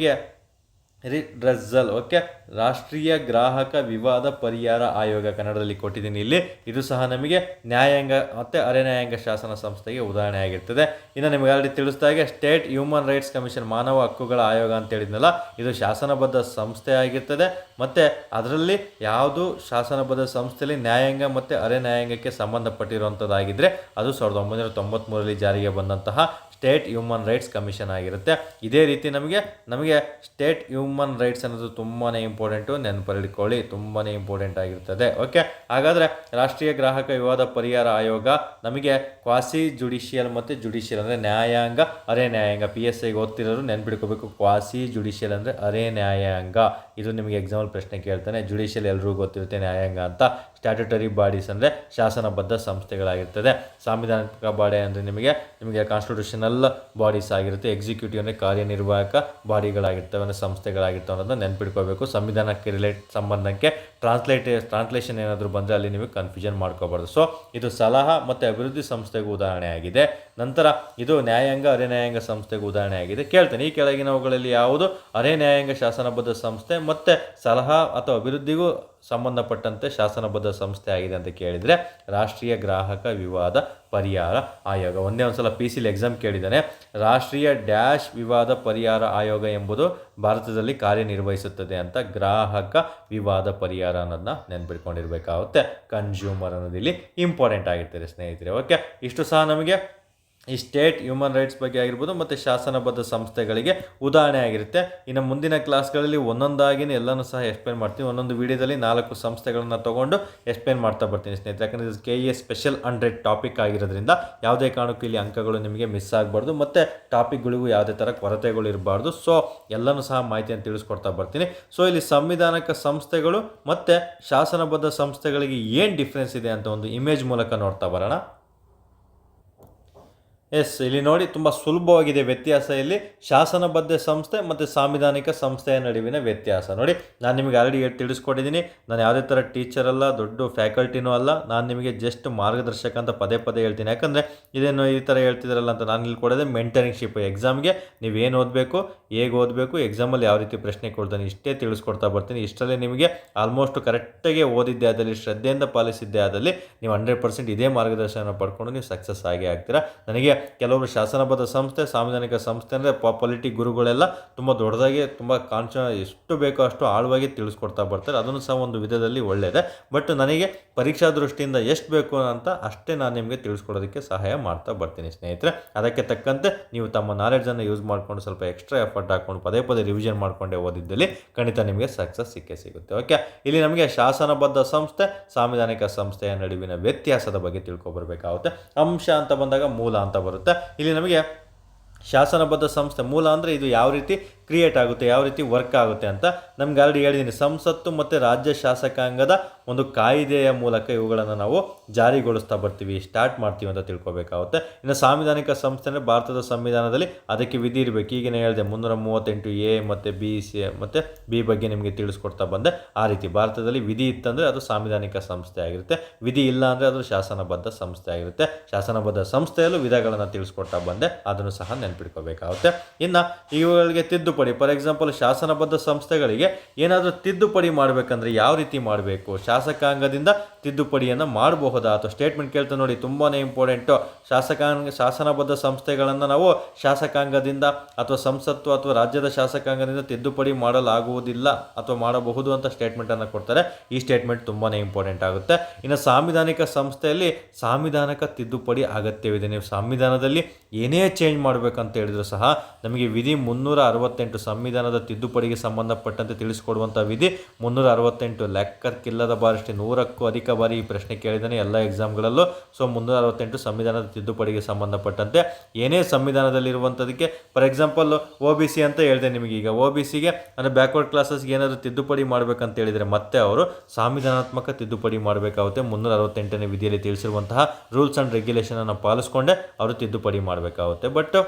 A: ರಿಡ್ರೆಸಲ್. ಓಕೆ, ರಾಷ್ಟ್ರೀಯ ಗ್ರಾಹಕ ವಿವಾದ ಪರಿಹಾರ ಆಯೋಗ ಕನ್ನಡದಲ್ಲಿ ಕೊಟ್ಟಿದ್ದೀನಿ ಇಲ್ಲಿ. ಇದು ಸಹ ನಮಗೆ ನ್ಯಾಯಾಂಗ ಮತ್ತು ಅರೆ ನ್ಯಾಯಾಂಗ ಶಾಸನ ಸಂಸ್ಥೆಗೆ ಉದಾಹರಣೆ ಆಗಿರ್ತದೆ. ಇನ್ನು ನಿಮಗೆ ಆಲ್ರೆಡಿ ತಿಳಿಸಿದಾಗೆ ಸ್ಟೇಟ್ ಹ್ಯೂಮನ್ ರೈಟ್ಸ್ ಕಮಿಷನ್ ಮಾನವ ಹಕ್ಕುಗಳ ಆಯೋಗ ಅಂತ ಹೇಳಿದ್ನಲ್ಲ, ಇದು ಶಾಸನಬದ್ಧ ಸಂಸ್ಥೆ ಆಗಿರ್ತದೆ. ಮತ್ತು ಅದರಲ್ಲಿ ಯಾವುದು ಶಾಸನಬದ್ಧ ಸಂಸ್ಥೆಯಲ್ಲಿ ನ್ಯಾಯಾಂಗ ಮತ್ತು ಅರೆ ನ್ಯಾಯಾಂಗಕ್ಕೆ ಸಂಬಂಧಪಟ್ಟಿರುವಂಥದ್ದಾಗಿದ್ದರೆ ಅದು 1993ರಲ್ಲಿ ಜಾರಿಗೆ ಬಂದಂತಹ ಸ್ಟೇಟ್ ಹ್ಯೂಮನ್ ರೈಟ್ಸ್ ಕಮಿಷನ್ ಆಗಿರುತ್ತೆ. ಇದೇ ರೀತಿ ನಮಗೆ ಸ್ಟೇಟ್ ಹ್ಯೂಮನ್ ರೈಟ್ಸ್ ಅನ್ನೋದು ತುಂಬಾ ಇಂಪಾರ್ಟೆಂಟು, ನೆನಪಲ್ಲಿಟ್ಕೊಳ್ಳಿ, ತುಂಬಾ ಇಂಪಾರ್ಟೆಂಟ್ ಆಗಿರ್ತದೆ. ಓಕೆ, ಹಾಗಾದರೆ ರಾಷ್ಟ್ರೀಯ ಗ್ರಾಹಕ ವಿವಾದ ಪರಿಹಾರ ಆಯೋಗ ನಮಗೆ ಕ್ವಾಸಿ ಜುಡಿಷಿಯಲ್ ಮತ್ತು ಜುಡಿಷಿಯಲ್ ಅಂದರೆ ನ್ಯಾಯಾಂಗ ಅರೆ ನ್ಯಾಯಾಂಗ. PSIಗೆ ಓದ್ತಿರೋರು ನೆನ್ಪಿಡ್ಕೋಬೇಕು. ಕ್ವಾಸಿ ಜುಡಿಷಿಯಲ್ ಅಂದರೆ ಅರೆ ನ್ಯಾಯಾಂಗ. ಇದು ನಿಮಗೆ ಎಕ್ಸಾಂಪಲ್ ಪ್ರಶ್ನೆ ಕೇಳ್ತಾನೆ. ಜುಡಿಷಿಯಲ್ ಎಲ್ರಿಗೂ ಗೊತ್ತಿರುತ್ತೆ ನ್ಯಾಯಾಂಗ ಅಂತ. ಸ್ಟ್ಯಾಟ್ಯುಟರಿ ಬಾಡೀಸ್ ಅಂದರೆ ಶಾಸನಬದ್ಧ ಸಂಸ್ಥೆಗಳಾಗಿರ್ತದೆ. ಸಾಂವಿಧಾನಿಕ ಬಾಡಿ ಅಂದರೆ ನಿಮಗೆ ಕಾನ್ಸ್ಟಿಟ್ಯೂಷನಲ್ ಬಾಡೀಸ್ ಆಗಿರುತ್ತೆ. ಎಕ್ಸಿಕ್ಯೂಟಿವ್ ಅಂದರೆ ಕಾರ್ಯನಿರ್ವಾಹಕ ಬಾಡಿಗಳಾಗಿರ್ತವೆ, ಅಂದರೆ ಸಂಸ್ಥೆಗಳಾಗಿರ್ತವೆ ಅನ್ನೋದನ್ನ ನೆನ್ಪಿಡ್ಕೋಬೇಕು. ಸಂವಿಧಾನಕ್ಕೆ ಸಂಬಂಧಕ್ಕೆ ಟ್ರಾನ್ಸ್ಲೇಷನ್ ಏನಾದರೂ ಬಂದರೆ ಅಲ್ಲಿ ನೀವು ಕನ್ಫ್ಯೂಷನ್ ಮಾಡ್ಕೋಬಾರ್ದು. ಸೊ ಇದು ಸಲಹಾ ಮತ್ತು ಅಭಿವೃದ್ಧಿ ಸಂಸ್ಥೆಗೂ ಉದಾಹರಣೆ ಆಗಿದೆ. ನಂತರ ಇದು ನ್ಯಾಯಾಂಗ ಅರೆ ನ್ಯಾಯಾಂಗ ಸಂಸ್ಥೆಗೂ ಉದಾಹರಣೆ ಆಗಿದೆ. ಕೇಳ್ತೇನೆ, ಈ ಕೆಳಗಿನವುಗಳಲ್ಲಿ ಯಾವುದು ಅರೆ ನ್ಯಾಯಾಂಗ ಶಾಸನಬದ್ಧ ಸಂಸ್ಥೆ ಮತ್ತು ಸಲಹಾ ಅಥವಾ ಅಭಿವೃದ್ಧಿಗೂ ಸಂಬಂಧಪಟ್ಟಂತೆ ಶಾಸನಬದ್ಧ ಸಂಸ್ಥೆ ಆಗಿದೆ ಅಂತ ಕೇಳಿದರೆ ರಾಷ್ಟ್ರೀಯ ಗ್ರಾಹಕ ವಿವಾದ ಪರಿಹಾರ ಆಯೋಗ. ಒಂದೇ ಸಲ PCಲಿ ಎಕ್ಸಾಮ್ ಕೇಳಿದ್ದಾನೆ. ರಾಷ್ಟ್ರೀಯ ಡ್ಯಾಶ್ ವಿವಾದ ಪರಿಹಾರ ಆಯೋಗ ಎಂಬುದು ಭಾರತದಲ್ಲಿ ಕಾರ್ಯನಿರ್ವಹಿಸುತ್ತದೆ ಅಂತ. ಗ್ರಾಹಕ ವಿವಾದ ಪರಿಹಾರ ಅನ್ನೋದನ್ನ ನೆನ್ಪಿಟ್ಕೊಂಡಿರ್ಬೇಕಾಗುತ್ತೆ. ಕನ್ಸ್ಯೂಮರ್ ಅನ್ನೋದಿಲ್ಲಿ ಇಂಪಾರ್ಟೆಂಟ್ ಆಗಿರ್ತಾರೆ ಸ್ನೇಹಿತರೆ. ಓಕೆ, ಇಷ್ಟು ಸಹ ನಮಗೆ ಈ ಸ್ಟೇಟ್ ಹ್ಯೂಮನ್ ರೈಟ್ಸ್ ಬಗ್ಗೆ ಆಗಿರ್ಬೋದು ಮತ್ತು ಶಾಸನಬದ್ಧ ಸಂಸ್ಥೆಗಳಿಗೆ ಉದಾಹರಣೆ ಆಗಿರುತ್ತೆ. ಇನ್ನು ಮುಂದಿನ ಕ್ಲಾಸ್ಗಳಲ್ಲಿ ಒಂದೊಂದಾಗಿನೇ ಎಲ್ಲನೂ ಸಹ ಎಕ್ಸ್ಪ್ಲೇನ್ ಮಾಡ್ತೀನಿ. ಒಂದೊಂದು ವಿಡಿಯೋದಲ್ಲಿ 4 ಸಂಸ್ಥೆಗಳನ್ನು ತೊಗೊಂಡು ಎಕ್ಸ್ಪ್ಲೇನ್ ಮಾಡ್ತಾ ಬರ್ತೀನಿ ಸ್ನೇಹಿತರೆ. ಯಾಕಂದರೆ ಇದು KEA ಸ್ಪೆಷಲ್ 100 ಟಾಪಿಕ್ ಆಗಿರೋದ್ರಿಂದ ಯಾವುದೇ ಕಾರಣಕ್ಕೂ ಇಲ್ಲಿ ಅಂಕಗಳು ನಿಮಗೆ ಮಿಸ್ ಆಗಬಾರ್ದು ಮತ್ತು ಟಾಪಿಕ್ಗಳಿಗೂ ಯಾವುದೇ ಥರ ಕೊರತೆಗಳು ಇರಬಾರ್ದು. ಸೊ ಎಲ್ಲನೂ ಸಹ ಮಾಹಿತಿಯನ್ನು ತಿಳಿಸ್ಕೊಡ್ತಾ ಬರ್ತೀನಿ. ಸೊ ಇಲ್ಲಿ ಸಂವಿಧಾನಕ ಸಂಸ್ಥೆಗಳು ಮತ್ತು ಶಾಸನಬದ್ಧ ಸಂಸ್ಥೆಗಳಿಗೆ ಏನು ಡಿಫ್ರೆನ್ಸ್ ಇದೆ ಅಂತ ಒಂದು ಇಮೇಜ್ ಮೂಲಕ ನೋಡ್ತಾ ಬರೋಣ. ಇಲ್ಲಿ ನೋಡಿ, ತುಂಬ ಸುಲಭವಾಗಿದೆ ವ್ಯತ್ಯಾಸ. ಇಲ್ಲಿ ಶಾಸನಬದ್ಧ ಸಂಸ್ಥೆ ಮತ್ತು ಸಾಂವಿಧಾನಿಕ ಸಂಸ್ಥೆಯ ನಡುವಿನ ವ್ಯತ್ಯಾಸ ನೋಡಿ. ನಾನು ನಿಮಗೆ ಆಲ್ರೆಡಿ ತಿಳಿಸ್ಕೊಟ್ಟಿದ್ದೀನಿ. ನಾನು ಯಾವುದೇ ಥರ ಟೀಚರ್ ಅಲ್ಲ, ದೊಡ್ಡ ಫ್ಯಾಕಲ್ಟಿನೂ ಅಲ್ಲ. ನಾನು ನಿಮಗೆ ಜಸ್ಟ್ ಮಾರ್ಗದರ್ಶಕ ಅಂತ ಪದೇ ಹೇಳ್ತೀನಿ. ಯಾಕಂದರೆ ಇದೇನು ಈ ಥರ ಹೇಳ್ತಿದ್ದಾರಲ್ಲ ಅಂತ ನಾನು ಇಲ್ಲಿ ಕೊಡೋದೇ ಮೆಂಟರಿಂಗ್ಶಿಪ್. ಎಕ್ಸಾಮ್ಗೆ ನೀವೇನು ಓದಬೇಕು, ಹೇಗೆ ಓದಬೇಕು, ಎಕ್ಸಾಮಲ್ಲಿ ಯಾವ ರೀತಿ ಪ್ರಶ್ನೆ ಕೊಡ್ತಾನೆ, ಇಷ್ಟೇ ತಿಳಿಸ್ಕೊಡ್ತಾ ಬರ್ತೀನಿ. ಇಷ್ಟರಲ್ಲಿ ನಿಮಗೆ ಆಲ್ಮೋಸ್ಟ್ ಕರೆಕ್ಟಾಗಿ ಓದಿದ್ದೆ ಆದಲ್ಲಿ, ಶ್ರದ್ಧೆಯಿಂದ ಪಾಲಿಸಿದ್ದೆ ಆದಲ್ಲಿ ನೀವು 100% ಇದೇ ಮಾರ್ಗದರ್ಶನ ಪಡ್ಕೊಂಡು ನೀವು ಸಕ್ಸಸ್ ಆಗೇ ಆಗ್ತೀರಾ. ನನಗೆ ಕೆಲವರು ಶಾಸನಬದ್ಧ ಸಂಸ್ಥೆ, ಸಾಂವಿಧಾನಿಕ ಸಂಸ್ಥೆ ಅಂದರೆ ಪೊಲಿಟಿಕ್ ಗುರುಗಳೆಲ್ಲ ತುಂಬ ದೊಡ್ಡದಾಗಿ ತುಂಬ ಎಷ್ಟು ಬೇಕೋ ಅಷ್ಟು ಆಳವಾಗಿ ತಿಳಿಸ್ಕೊಡ್ತಾ ಬರ್ತಾರೆ. ಅದನ್ನು ಸಹ ಒಂದು ವಿಧದಲ್ಲಿ ಒಳ್ಳೆಯದೇ. ಬಟ್ ನನಗೆ ಪರೀಕ್ಷಾ ದೃಷ್ಟಿಯಿಂದ ಎಷ್ಟು ಬೇಕು ಅಂತ ಅಷ್ಟೇ ನಾನು ನಿಮಗೆ ತಿಳಿಸ್ಕೊಡೋದಕ್ಕೆ ಸಹಾಯ ಮಾಡ್ತಾ ಬರ್ತೀನಿ ಸ್ನೇಹಿತರೆ. ಅದಕ್ಕೆ ತಕ್ಕಂತೆ ನೀವು ತಮ್ಮ ನಾಲೆಡ್ಜನ್ನು ಯೂಸ್ ಮಾಡಿಕೊಂಡು ಸ್ವಲ್ಪ ಎಕ್ಸ್ಟ್ರಾ ಎಫರ್ಟ್ ಹಾಕ್ಕೊಂಡು ಪದೇ ಪದೇ ರಿವಿಷನ್ ಮಾಡಿಕೊಂಡೇ ಓದಿದ್ದಲ್ಲಿ ಖಂಡಿತ ನಿಮಗೆ ಸಕ್ಸಸ್ ಸಿಗುತ್ತೆ. ಓಕೆ, ಇಲ್ಲಿ ನಮಗೆ ಶಾಸನಬದ್ಧ ಸಂಸ್ಥೆ, ಸಾಂವಿಧಾನಿಕ ಸಂಸ್ಥೆಯ ನಡುವಿನ ವ್ಯತ್ಯಾಸದ ಬಗ್ಗೆ ತಿಳ್ಕೊಬರ್ಬೇಕಾಗುತ್ತೆ. ಅಂಶ ಅಂತ ಬಂದಾಗ ಮೂಲ ಅಂತ ಬರುತ್ತೆ. ಇಲ್ಲಿ ನಮಗೆ ಶಾಸನಬದ್ಧ ಸಂಸ್ಥೆ ಮೂಲ ಅಂದರೆ ಇದು ಯಾವ ರೀತಿ ಕ್ರಿಯೇಟ್ ಆಗುತ್ತೆ, ಯಾವ ರೀತಿ ವರ್ಕ್ ಆಗುತ್ತೆ ಅಂತ ನಮ್ಗೆ ಆಲ್ರೆಡಿ ಹೇಳಿದ್ದೀನಿ. ಸಂಸತ್ತು ಮತ್ತು ರಾಜ್ಯ ಶಾಸಕಾಂಗದ ಒಂದು ಕಾಯ್ದೆಯ ಮೂಲಕ ಇವುಗಳನ್ನು ನಾವು ಜಾರಿಗೊಳಿಸ್ತಾ ಬರ್ತೀವಿ, ಸ್ಟಾರ್ಟ್ ಮಾಡ್ತೀವಿ ಅಂತ ತಿಳ್ಕೊಬೇಕಾಗುತ್ತೆ. ಇನ್ನು ಸಾಂವಿಧಾನಿಕ ಸಂಸ್ಥೆ ಅಂದರೆ ಭಾರತದ ಸಂವಿಧಾನದಲ್ಲಿ ಅದಕ್ಕೆ ವಿಧಿ ಇರಬೇಕು. ಈಗಿನ ಹೇಳಿದೆ 338A ಮತ್ತು B ಮತ್ತು B ಬಗ್ಗೆ ನಿಮಗೆ ತಿಳಿಸ್ಕೊಡ್ತಾ ಬಂದೆ. ಆ ರೀತಿ ಭಾರತದಲ್ಲಿ ವಿಧಿ ಇತ್ತಂದರೆ ಅದು ಸಾಂವಿಧಾನಿಕ ಸಂಸ್ಥೆ ಆಗಿರುತ್ತೆ, ವಿಧಿ ಇಲ್ಲ ಅಂದರೆ ಅದು ಶಾಸನಬದ್ಧ ಸಂಸ್ಥೆ ಆಗಿರುತ್ತೆ. ಶಾಸನಬದ್ಧ ಸಂಸ್ಥೆಯಲ್ಲೂ ವಿಧಗಳನ್ನು ತಿಳಿಸ್ಕೊಡ್ತಾ ಬಂದೆ, ಅದನ್ನು ಸಹ ನೆನಪಿಟ್ಕೋಬೇಕಾಗುತ್ತೆ. ಇನ್ನು ಇವುಗಳಿಗೆ ತಿದ್ದುಪಡಿ, ಫಾರ್ ಎಕ್ಸಾಂಪಲ್ ಶಾಸನಬದ್ಧ ಸಂಸ್ಥೆಗಳಿಗೆ ಏನಾದರೂ ತಿದ್ದುಪಡಿ ಮಾಡಬೇಕಂದ್ರೆ ಯಾವ ರೀತಿ ಮಾಡಬೇಕು, ಶಾಸಕಾಂಗದಿಂದ ತಿದ್ದುಪಡಿಯನ್ನು ಮಾಡಬಹುದಾ ಅಥವಾ ಸ್ಟೇಟ್ಮೆಂಟ್ ಕೇಳ್ತಾ ನೋಡಿ, ತುಂಬಾ ಇಂಪಾರ್ಟೆಂಟು. ಶಾಸನಬದ್ಧ ಸಂಸ್ಥೆಗಳನ್ನು ನಾವು ಶಾಸಕಾಂಗದಿಂದ ಅಥವಾ ಸಂಸತ್ತು ಅಥವಾ ರಾಜ್ಯದ ಶಾಸಕಾಂಗದಿಂದ ತಿದ್ದುಪಡಿ ಮಾಡಲಾಗುವುದಿಲ್ಲ ಅಥವಾ ಮಾಡಬಹುದು ಅಂತ ಸ್ಟೇಟ್ಮೆಂಟನ್ನು ಕೊಡ್ತಾರೆ. ಈ ಸ್ಟೇಟ್ಮೆಂಟ್ ತುಂಬಾ ಇಂಪಾರ್ಟೆಂಟ್ ಆಗುತ್ತೆ. ಇನ್ನು ಸಾಂವಿಧಾನಿಕ ಸಂಸ್ಥೆಯಲ್ಲಿ ಸಾಂವಿಧಾನಿಕ ತಿದ್ದುಪಡಿ ಅಗತ್ಯವಿದೆ. ನೀವು ಸಂವಿಧಾನದಲ್ಲಿ ಏನೇ ಚೇಂಜ್ ಮಾಡಬೇಕಂತ ಹೇಳಿದ್ರು ಸಹ ನಮಗೆ ವಿಧಿ 368 ಸಂವಿಧಾನದ ತಿದ್ದುಪಡಿಗೆ ಸಂಬಂಧಪಟ್ಟಂತೆ ತಿಳಿಸ್ಕೊಡುವಂಥ ವಿಧಿ 368 ಲೆಕ್ಕಕ್ಕಿಲ್ಲದ ಬಾರಷ್ಟು 100ಕ್ಕೂ ಅಧಿಕ ಬಾರಿ ಈ ಪ್ರಶ್ನೆ ಕೇಳಿದ್ದಾನೆ ಎಲ್ಲ ಎಕ್ಸಾಮ್ಗಳಲ್ಲೂ. ಸೊ 368 ಸಂವಿಧಾನದ ತಿದ್ದುಪಡಿಗೆ ಸಂಬಂಧಪಟ್ಟಂತೆ ಏನೇ ಸಂವಿಧಾನದಲ್ಲಿರುವಂಥದಕ್ಕೆ, ಫಾರ್ ಎಕ್ಸಾಂಪಲ್ OBC ಅಂತ ಹೇಳಿದೆ ನಿಮಗೆ. ಈಗ OBCಗೆ ಅಂದರೆ ಬ್ಯಾಕ್ವರ್ಡ್ ಕ್ಲಾಸಸ್ಗೆ ಏನಾದರೂ ತಿದ್ದುಪಡಿ ಮಾಡಬೇಕಂತ ಹೇಳಿದರೆ ಮತ್ತೆ ಅವರು ಸಂವಿಧಾನಾತ್ಮಕ ತಿದ್ದುಪಡಿ ಮಾಡಬೇಕಾಗುತ್ತೆ. 368ನೇ ವಿಧಿಯಲ್ಲಿ ತಿಳಿಸಿರುವಂತಹ ರೂಲ್ಸ್ ಆ್ಯಂಡ್ ರೆಗ್ಯುಲೇಷನನ್ನು ಪಾಲಿಸ್ಕೊಂಡೆ ಅವರು ತಿದ್ದುಪಡಿ ಮಾಡಬೇಕಾಗುತ್ತೆ. ಬಟ್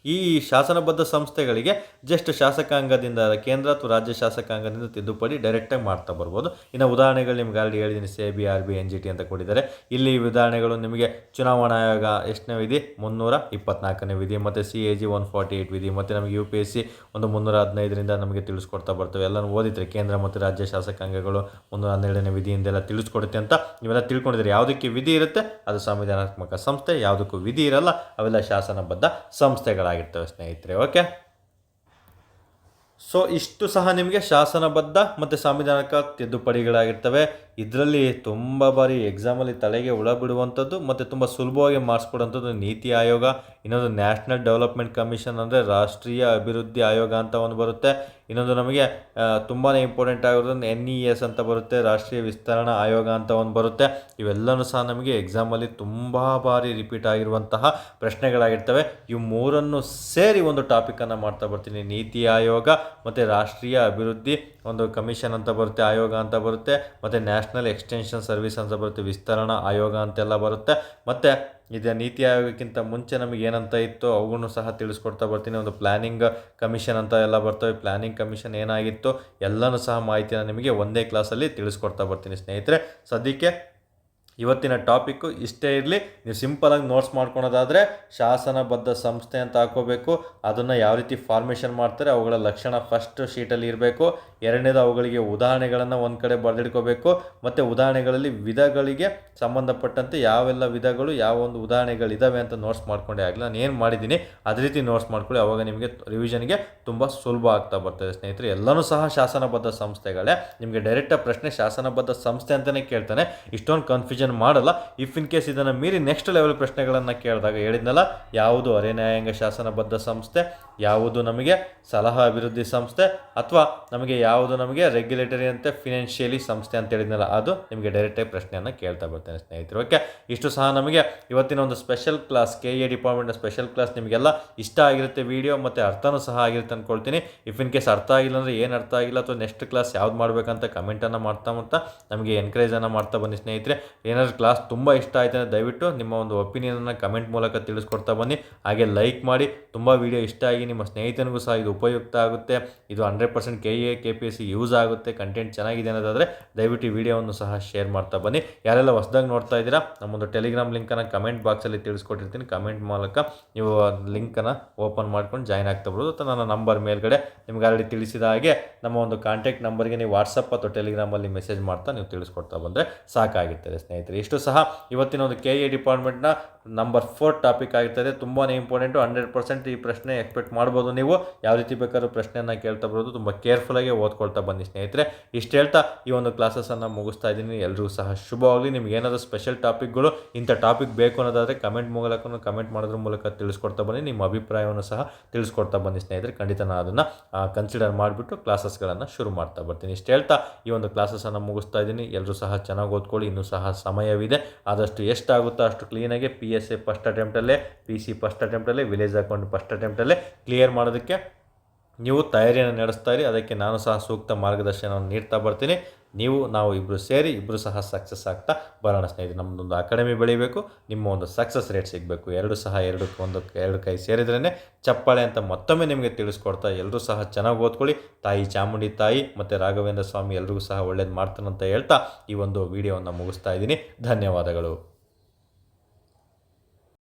A: ಈ ಶಾಸನಬದ್ಧ ಸಂಸ್ಥೆಗಳಿಗೆ ಜಸ್ಟ್ ಶಾಸಕಾಂಗದಿಂದ, ಕೇಂದ್ರ ಅಥವಾ ರಾಜ್ಯ ಶಾಸಕಾಂಗದಿಂದ ತಿದ್ದುಪಡಿ ಡೈರೆಕ್ಟಾಗಿ ಮಾಡ್ತಾ ಬರ್ಬೋದು. ಇನ್ನು ಉದಾಹರಣೆಗಳು ನಿಮ್ಗೆ ಆಲ್ರೆಡಿ ಹೇಳಿದ್ದೀನಿ, SEBI, RBI, NGT ಅಂತ ಕೊಟ್ಟಿದ್ದಾರೆ. ಇಲ್ಲಿ ಉದಾಹರಣೆಗಳು ನಿಮಗೆ ಚುನಾವಣಾ ಆಯೋಗ ಎಷ್ಟನೇ ವಿಧಿ 324ನೇ ವಿಧಿ, ಮತ್ತು CAG 148 ವಿಧಿ, ಮತ್ತು ನಮಗೆ UPSC ಒಂದು 315ರಿಂದ ನಮಗೆ ತಿಳಿಸ್ಕೊಡ್ತಾ ಬರ್ತವೆ. ಎಲ್ಲನೂ ಓದಿದ್ರೆ ಕೇಂದ್ರ ಮತ್ತು ರಾಜ್ಯ ಶಾಸಕಾಂಗಗಳು 312ನೇ ವಿಧಿಯಿಂದೆಲ್ಲ ತಿಳಿಸ್ಕೊಡುತ್ತೆ ಅಂತ ನೀವೆಲ್ಲ ತಿಳ್ಕೊಂಡಿದ್ರೆ. ಯಾವುದಕ್ಕೆ ವಿಧಿ ಇರುತ್ತೆ ಅದು ಸಂವಿಧಾನಾತ್ಮಕ ಸಂಸ್ಥೆ, ಯಾವುದಕ್ಕೂ ವಿಧಿ ಇರಲ್ಲ ಅವೆಲ್ಲ ಶಾಸನಬದ್ಧ ಸಂಸ್ಥೆಗಳಾಗಿರ್ತವೆ ಸ್ನೇಹಿತರೆ. ಓಕೆ, ಸೊ ಇಷ್ಟು ಸಹ ನಿಮಗೆ ಶಾಸನಬದ್ಧ ಮತ್ತು ಸಾಂವಿಧಾನಿಕ ತಿದ್ದುಪಡಿಗಳಾಗಿರ್ತವೆ. ಇದರಲ್ಲಿ ತುಂಬ ಬಾರಿ ಎಕ್ಸಾಮಲ್ಲಿ ತಲೆಗೆ ಹುಳ ಬಿಡುವಂಥದ್ದು ಮತ್ತು ತುಂಬ ಸುಲಭವಾಗಿ ಮಾರ್ಕ್ಸ್ ಕೊಡುವಂಥದ್ದು ನೀತಿ ಆಯೋಗ, ಇನ್ನೊಂದು ನ್ಯಾಷನಲ್ ಡೆವಲಪ್ಮೆಂಟ್ ಕಮಿಷನ್ ಅಂದರೆ ರಾಷ್ಟ್ರೀಯ ಅಭಿವೃದ್ಧಿ ಆಯೋಗ ಅಂತ ಒಂದು ಬರುತ್ತೆ. ಇನ್ನೊಂದು ನಮಗೆ ತುಂಬಾ ಇಂಪಾರ್ಟೆಂಟ್ ಆಗಿರೋದು NES ಅಂತ ಬರುತ್ತೆ, ರಾಷ್ಟ್ರೀಯ ವಿಸ್ತರಣಾ ಆಯೋಗ ಅಂತ ಒಂದು ಬರುತ್ತೆ. ಇವೆಲ್ಲವೂ ಸಹ ನಮಗೆ ಎಕ್ಸಾಮಲ್ಲಿ ತುಂಬ ಬಾರಿ ರಿಪೀಟ್ ಆಗಿರುವಂತಹ ಪ್ರಶ್ನೆಗಳಾಗಿರ್ತವೆ. ಇವು ಮೂರನ್ನು ಸೇರಿ ಒಂದು ಟಾಪಿಕನ್ನು ಮಾಡ್ತಾ ಬರ್ತೀನಿ. ನೀತಿ ಆಯೋಗ ಮತ್ತು ರಾಷ್ಟ್ರೀಯ ಅಭಿವೃದ್ಧಿ ಒಂದು ಕಮಿಷನ್ ಅಂತ ಬರುತ್ತೆ, ಆಯೋಗ ಅಂತ ಬರುತ್ತೆ, ಮತ್ತು ನ್ಯಾಷನಲ್ ಎಕ್ಸ್ಟೆನ್ಷನ್ ಸರ್ವಿಸ್ ಅಂತ ಬರುತ್ತೆ, ವಿಸ್ತರಣಾ ಆಯೋಗ ಅಂತೆಲ್ಲ ಬರುತ್ತೆ. ಮತ್ತು ಇದು ನೀತಿ ಆಯೋಗಕ್ಕಿಂತ ಮುಂಚೆ ನಮಗೆ ಏನಂತ ಇತ್ತು ಅವುಗಳನ್ನು ಸಹ ತಿಳಿಸ್ಕೊಡ್ತಾ ಬರ್ತೀನಿ. ಒಂದು ಪ್ಲ್ಯಾನಿಂಗ್ ಕಮಿಷನ್ ಅಂತ ಎಲ್ಲ ಬರ್ತವೆ. ಪ್ಲ್ಯಾನಿಂಗ್ ಕಮಿಷನ್ ಏನಾಗಿತ್ತು ಎಲ್ಲನೂ ಸಹ ಮಾಹಿತಿನ ನಿಮಗೆ ಒಂದೇ ಕ್ಲಾಸಲ್ಲಿ ತಿಳಿಸ್ಕೊಡ್ತಾ ಬರ್ತೀನಿ ಸ್ನೇಹಿತರೆ. ಸದ್ಯಕ್ಕೆ ಇವತ್ತಿನ ಟಾಪಿಕ್ಕು ಇಷ್ಟೇ ಇರಲಿ. ನೀವು ಸಿಂಪಲಾಗಿ ನೋಟ್ಸ್ ಮಾಡ್ಕೊಳೋದಾದರೆ ಶಾಸನಬದ್ಧ ಸಂಸ್ಥೆ ಅಂತ ಹಾಕೋಬೇಕು. ಅದನ್ನು ಯಾವ ರೀತಿ ಫಾರ್ಮೇಷನ್ ಮಾಡ್ತಾರೆ ಅವುಗಳ ಲಕ್ಷಣ ಫಸ್ಟ್ ಶೀಟಲ್ಲಿ ಇರಬೇಕು. ಎರಡನೇದು ಅವುಗಳಿಗೆ ಉದಾಹರಣೆಗಳನ್ನು ಒಂದು ಕಡೆ ಬರೆದಿಟ್ಕೋಬೇಕು. ಮತ್ತು ಉದಾಹರಣೆಗಳಲ್ಲಿ ವಿಧಗಳಿಗೆ ಸಂಬಂಧಪಟ್ಟಂತೆ ಯಾವೆಲ್ಲ ವಿಧಗಳು, ಯಾವ ಒಂದು ಉದಾಹರಣೆಗಳಿದ್ದಾವೆ ಅಂತ ನೋಟ್ಸ್ ಮಾಡ್ಕೊಂಡೇ ಆಗಲಿ. ನಾನು ಏನು ಮಾಡಿದ್ದೀನಿ ಅದೇ ರೀತಿ ನೋಟ್ಸ್ ಮಾಡ್ಕೊಳ್ಳಿ. ಅವಾಗ ನಿಮಗೆ ರಿವಿಷನ್ಗೆ ತುಂಬ ಸುಲಭ ಆಗ್ತಾ ಬರ್ತದೆ ಸ್ನೇಹಿತರೆ. ಎಲ್ಲನೂ ಸಹ ಶಾಸನಬದ್ಧ ಸಂಸ್ಥೆಗಳೇ. ನಿಮಗೆ ಡೈರೆಕ್ಟಾಗಿ ಪ್ರಶ್ನೆ ಶಾಸನಬದ್ಧ ಸಂಸ್ಥೆ ಅಂತಲೇ ಕೇಳ್ತಾನೆ, ಇಷ್ಟೊಂದು ಕನ್ಫ್ಯೂಷನ್ ಮಾಡಲ್ಲ. ಇಫ್ ಇನ್ ಕೇಸ್ ಇದನ್ನು ಮೀರಿ ನೆಕ್ಸ್ಟ್ ಲೆವೆಲ್ ಪ್ರಶ್ನೆಗಳನ್ನು ಕೇಳಿದಾಗ ಹೇಳಿದ್ನಲ್ಲ, ಯಾವುದು ಅರೆ ನ್ಯಾಯಾಂಗ ಶಾಸನಬದ್ಧ ಸಂಸ್ಥೆ, ಯಾವುದು ನಮಗೆ ಸಲಹಾ ಅಭಿವೃದ್ಧಿ ಸಂಸ್ಥೆ, ಅಥವಾ ನಮಗೆ ಯಾವುದು ನಮಗೆ ರೆಗ್ಯುಲೇಟರಿ ಅಂತ ಫಿನಾನ್ಷಿಯಲಿ ಸಂಸ್ಥೆ ಅಂತ ಹೇಳಿದ್ನಲ್ಲ, ಅದು ನಿಮಗೆ ಡೈರೆಕ್ಟಾಗಿ ಪ್ರಶ್ನೆಯನ್ನು ಕೇಳ್ತಾ ಬರ್ತೇನೆ ಸ್ನೇಹಿತರು. ಓಕೆ, ಇಷ್ಟು ಸಹ ನಮಗೆ ಇವತ್ತಿನ ಒಂದು ಸ್ಪೆಷಲ್ ಕ್ಲಾಸ್, KA ಡಿಪಾರ್ಟ್ಮೆಂಟ್ನ ಸ್ಪೆಷಲ್ ಕ್ಲಾಸ್ ನಿಮಗೆಲ್ಲ ಇಷ್ಟ ಆಗಿರುತ್ತೆ ವಿಡಿಯೋ, ಮತ್ತು ಅರ್ಥನೂ ಸಹ ಆಗಿರುತ್ತೆ ಅಂದ್ಕೊಳ್ತೀನಿ. ಇಫ್ ಇನ್ ಕೇಸ್ ಅರ್ಥ ಆಗಿಲ್ಲ ಅಂದರೆ ಏನು ಅರ್ಥ ಆಗಿಲ್ಲ ಅಥವಾ ನೆಕ್ಸ್ಟ್ ಕ್ಲಾಸ್ ಯಾವ್ದು ಮಾಡಬೇಕಂತ ಕಮೆಂಟನ್ನು ಮಾಡ್ತಾ ನಮಗೆ ಎನ್ಕರೇಜನ್ನು ಮಾಡ್ತಾ ಬನ್ನಿ ಸ್ನೇಹಿತರೆ. ಏನಾದರೂ ಕ್ಲಾಸ್ ತುಂಬ ಇಷ್ಟ ಆಯ್ತು ಅಂದರೆ ದಯವಿಟ್ಟು ನಿಮ್ಮ ಒಂದು ಒಪಿನಿಯನನ್ನು ಕಮೆಂಟ್ ಮೂಲಕ ತಿಳಿಸ್ಕೊಡ್ತಾ ಬನ್ನಿ. ಹಾಗೆ ಲೈಕ್ ಮಾಡಿ. ತುಂಬ ವಿಡಿಯೋ ಇಷ್ಟ ಆಗಿ ನಿಮ್ಮ ಸ್ನೇಹಿತನಿಗೂ ಸಹ ಇದು ಉಪಯುಕ್ತ ಆಗುತ್ತೆ, ಇದು 100% KA KPSC ಯೂಸ್ ಆಗುತ್ತೆ, ಕಂಟೆಂಟ್ ಚೆನ್ನಾಗಿದೆ ಅನ್ನೋದಾದರೆ ದಯವಿಟ್ಟು ಈ ವಿಡಿಯೋವನ್ನು ಸಹ ಶೇರ್ ಮಾಡ್ತಾ ಬನ್ನಿ. ಯಾರೆಲ್ಲ ಹೊಸದಾಗಿ ನೋಡ್ತಾ ಇದ್ದೀರಾ ನಮ್ಮೊಂದು ಟೆಲಿಗ್ರಾಮ್ ಲಿಂಕನ್ನು ಕಮೆಂಟ್ ಬಾಕ್ಸಲ್ಲಿ ತಿಳಿಸ್ಕೊಟ್ಟಿರ್ತೀನಿ. ಕಮೆಂಟ್ ಮೂಲಕ ನೀವು ಲಿಂಕನ್ನು ಓಪನ್ ಮಾಡ್ಕೊಂಡು ಜಾಯ್ನ್ ಆಗ್ತಾ ಬರ್ಬೋದು. ಅಥವಾ ನನ್ನ ನಂಬರ್ ಮೇಲ್ಗಡೆ ನಿಮ್ಗೆ ಆಲ್ರೆಡಿ ತಿಳಿಸಿದ ಹಾಗೆ ನಮ್ಮ ಒಂದು ಕಾಂಟ್ಯಾಕ್ಟ್ ನಂಬರ್ಗೆ ನೀವು ವಾಟ್ಸಪ್ ಅಥವಾ ಟೆಲಿಗ್ರಾಮಲ್ಲಿ ಮೆಸೇಜ್ ಮಾಡ್ತಾ ನೀವು ತಿಳಿಸ್ಕೊಡ್ತಾ ಬಂದರೆ ಸಾಕಾಗಿರ್ತದೆ ಸ್ನೇಹಿತರೆ. ಸ್ನೇಹಿತರೆ. ಇಷ್ಟು ಸಹ ಇವತ್ತಿನ ಒಂದು KE ಡಿಪಾರ್ಟ್ಮೆಂಟ್ನ ನಂಬರ್ 4 ಟಾಪಿಕ್ ಆಗಿರ್ತದೆ. ತುಂಬಾ ಇಂಪಾರ್ಟೆಂಟು. 100% ಈ ಪ್ರಶ್ನೆ ಎಕ್ಸ್ಪೆಕ್ಟ್ ಮಾಡ್ಬೋದು ನೀವು. ಯಾವ ರೀತಿ ಬೇಕಾದ್ರೂ ಪ್ರಶ್ನೆಯನ್ನು ಕೇಳ್ತಾ ಬರೋದು. ತುಂಬ ಕೇರ್ಫುಲ್ಲಾಗಿ ಓದ್ಕೊಳ್ತಾ ಬನ್ನಿ ಸ್ನೇಹಿತರೆ. ಇಷ್ಟು ಹೇಳ್ತಾ ಈ ಒಂದು ಕ್ಲಾಸಸನ್ನು ಮುಗಿಸ್ತಾ ಇದ್ದೀನಿ. ಎಲ್ಲರಿಗೂ ಸಹ ಶುಭವಾಗಲಿ. ನಿಮ್ಗೆ ಏನಾದರೂ ಸ್ಪೆಷಲ್ ಟಾಪಿಕ್ಗಳು, ಇಂಥ ಟಾಪಿಕ್ ಬೇಕು ಅನ್ನೋದಾದರೆ ಕಮೆಂಟ್ ಮಾಡೋದ್ರ ಮೂಲಕ ತಿಳಿಸ್ಕೊಡ್ತಾ ಬನ್ನಿ. ನಿಮ್ಮ ಅಭಿಪ್ರಾಯವನ್ನು ಸಹ ತಿಳಿಸ್ಕೊಡ್ತಾ ಬನ್ನಿ ಸ್ನೇಹಿತರೆ. ಖಂಡಿತ ನಾನು ಅದನ್ನು ಕನ್ಸಿಡರ್ ಮಾಡಿಬಿಟ್ಟು ಕ್ಲಾಸಸ್ಗಳನ್ನು ಶುರು ಮಾಡ್ತಾ ಬರ್ತೀನಿ. ಇಷ್ಟು ಹೇಳ್ತಾ ಈ ಒಂದು ಕ್ಲಾಸಸನ್ನು ಮುಗಿಸ್ತಾ ಇದ್ದೀನಿ. ಎಲ್ಲರೂ ಸಹ ಚೆನ್ನಾಗಿ ಓದ್ಕೊಳ್ಳಿ. ಇನ್ನೂ ಸಹ ಸಮಯವಿದೆ. ಆದಷ್ಟು ಎಷ್ಟಾಗುತ್ತೋ ಅಷ್ಟು ಕ್ಲೀನಾಗಿ PSA ಫಸ್ಟ್ ಅಟೆಂಪ್ಟಲ್ಲೇ, PC ಫಸ್ಟ್ ಅಟೆಂಪ್ಟಲ್ಲೇ, ವಿಲೇಜ್ ಅಕೌಂಟ್ ಫಸ್ಟ್ ಅಟೆಂಪ್ಟಲ್ಲೇ ಕ್ಲಿಯರ್ ಮಾಡೋದಕ್ಕೆ ನೀವು ತಯಾರಿಯನ್ನು ನಡೆಸ್ತಾ ಇರಿ. ಅದಕ್ಕೆ ನಾನು ಸಹ ಸೂಕ್ತ ಮಾರ್ಗದರ್ಶನವನ್ನು ನೀಡ್ತಾ ಬರ್ತೀನಿ. ನಾವು ಇಬ್ಬರು ಸೇರಿ ಇಬ್ಬರು ಸಹ ಸಕ್ಸಸ್ ಆಗ್ತಾ ಬರೋಣ ಸ್ನೇಹಿತರೆ. ನಮ್ಮದೊಂದು ಅಕಾಡೆಮಿ ಬೆಳಿಬೇಕು, ನಿಮ್ಮ ಒಂದು ಸಕ್ಸಸ್ ರೇಟ್ ಸಿಗಬೇಕು. ಎರಡು ಕೈ ಸೇರಿದ್ರೇ ಚಪ್ಪಾಳೆ ಅಂತ ಮತ್ತೊಮ್ಮೆ ನಿಮಗೆ ತಿಳಿಸ್ಕೊಡ್ತಾ, ಎಲ್ಲರೂ ಸಹ ಚೆನ್ನಾಗಿ ಓದ್ಕೊಳ್ಳಿ. ತಾಯಿ ಚಾಮುಂಡಿ ತಾಯಿ ಮತ್ತು ರಾಘವೇಂದ್ರ ಸ್ವಾಮಿ ಎಲ್ರಿಗೂ ಸಹ ಒಳ್ಳೇದು ಮಾಡ್ತಾನಂತ ಹೇಳ್ತಾ ಈ ಒಂದು ವಿಡಿಯೋವನ್ನು ಮುಗಿಸ್ತಾ ಇದ್ದೀನಿ. ಧನ್ಯವಾದಗಳು.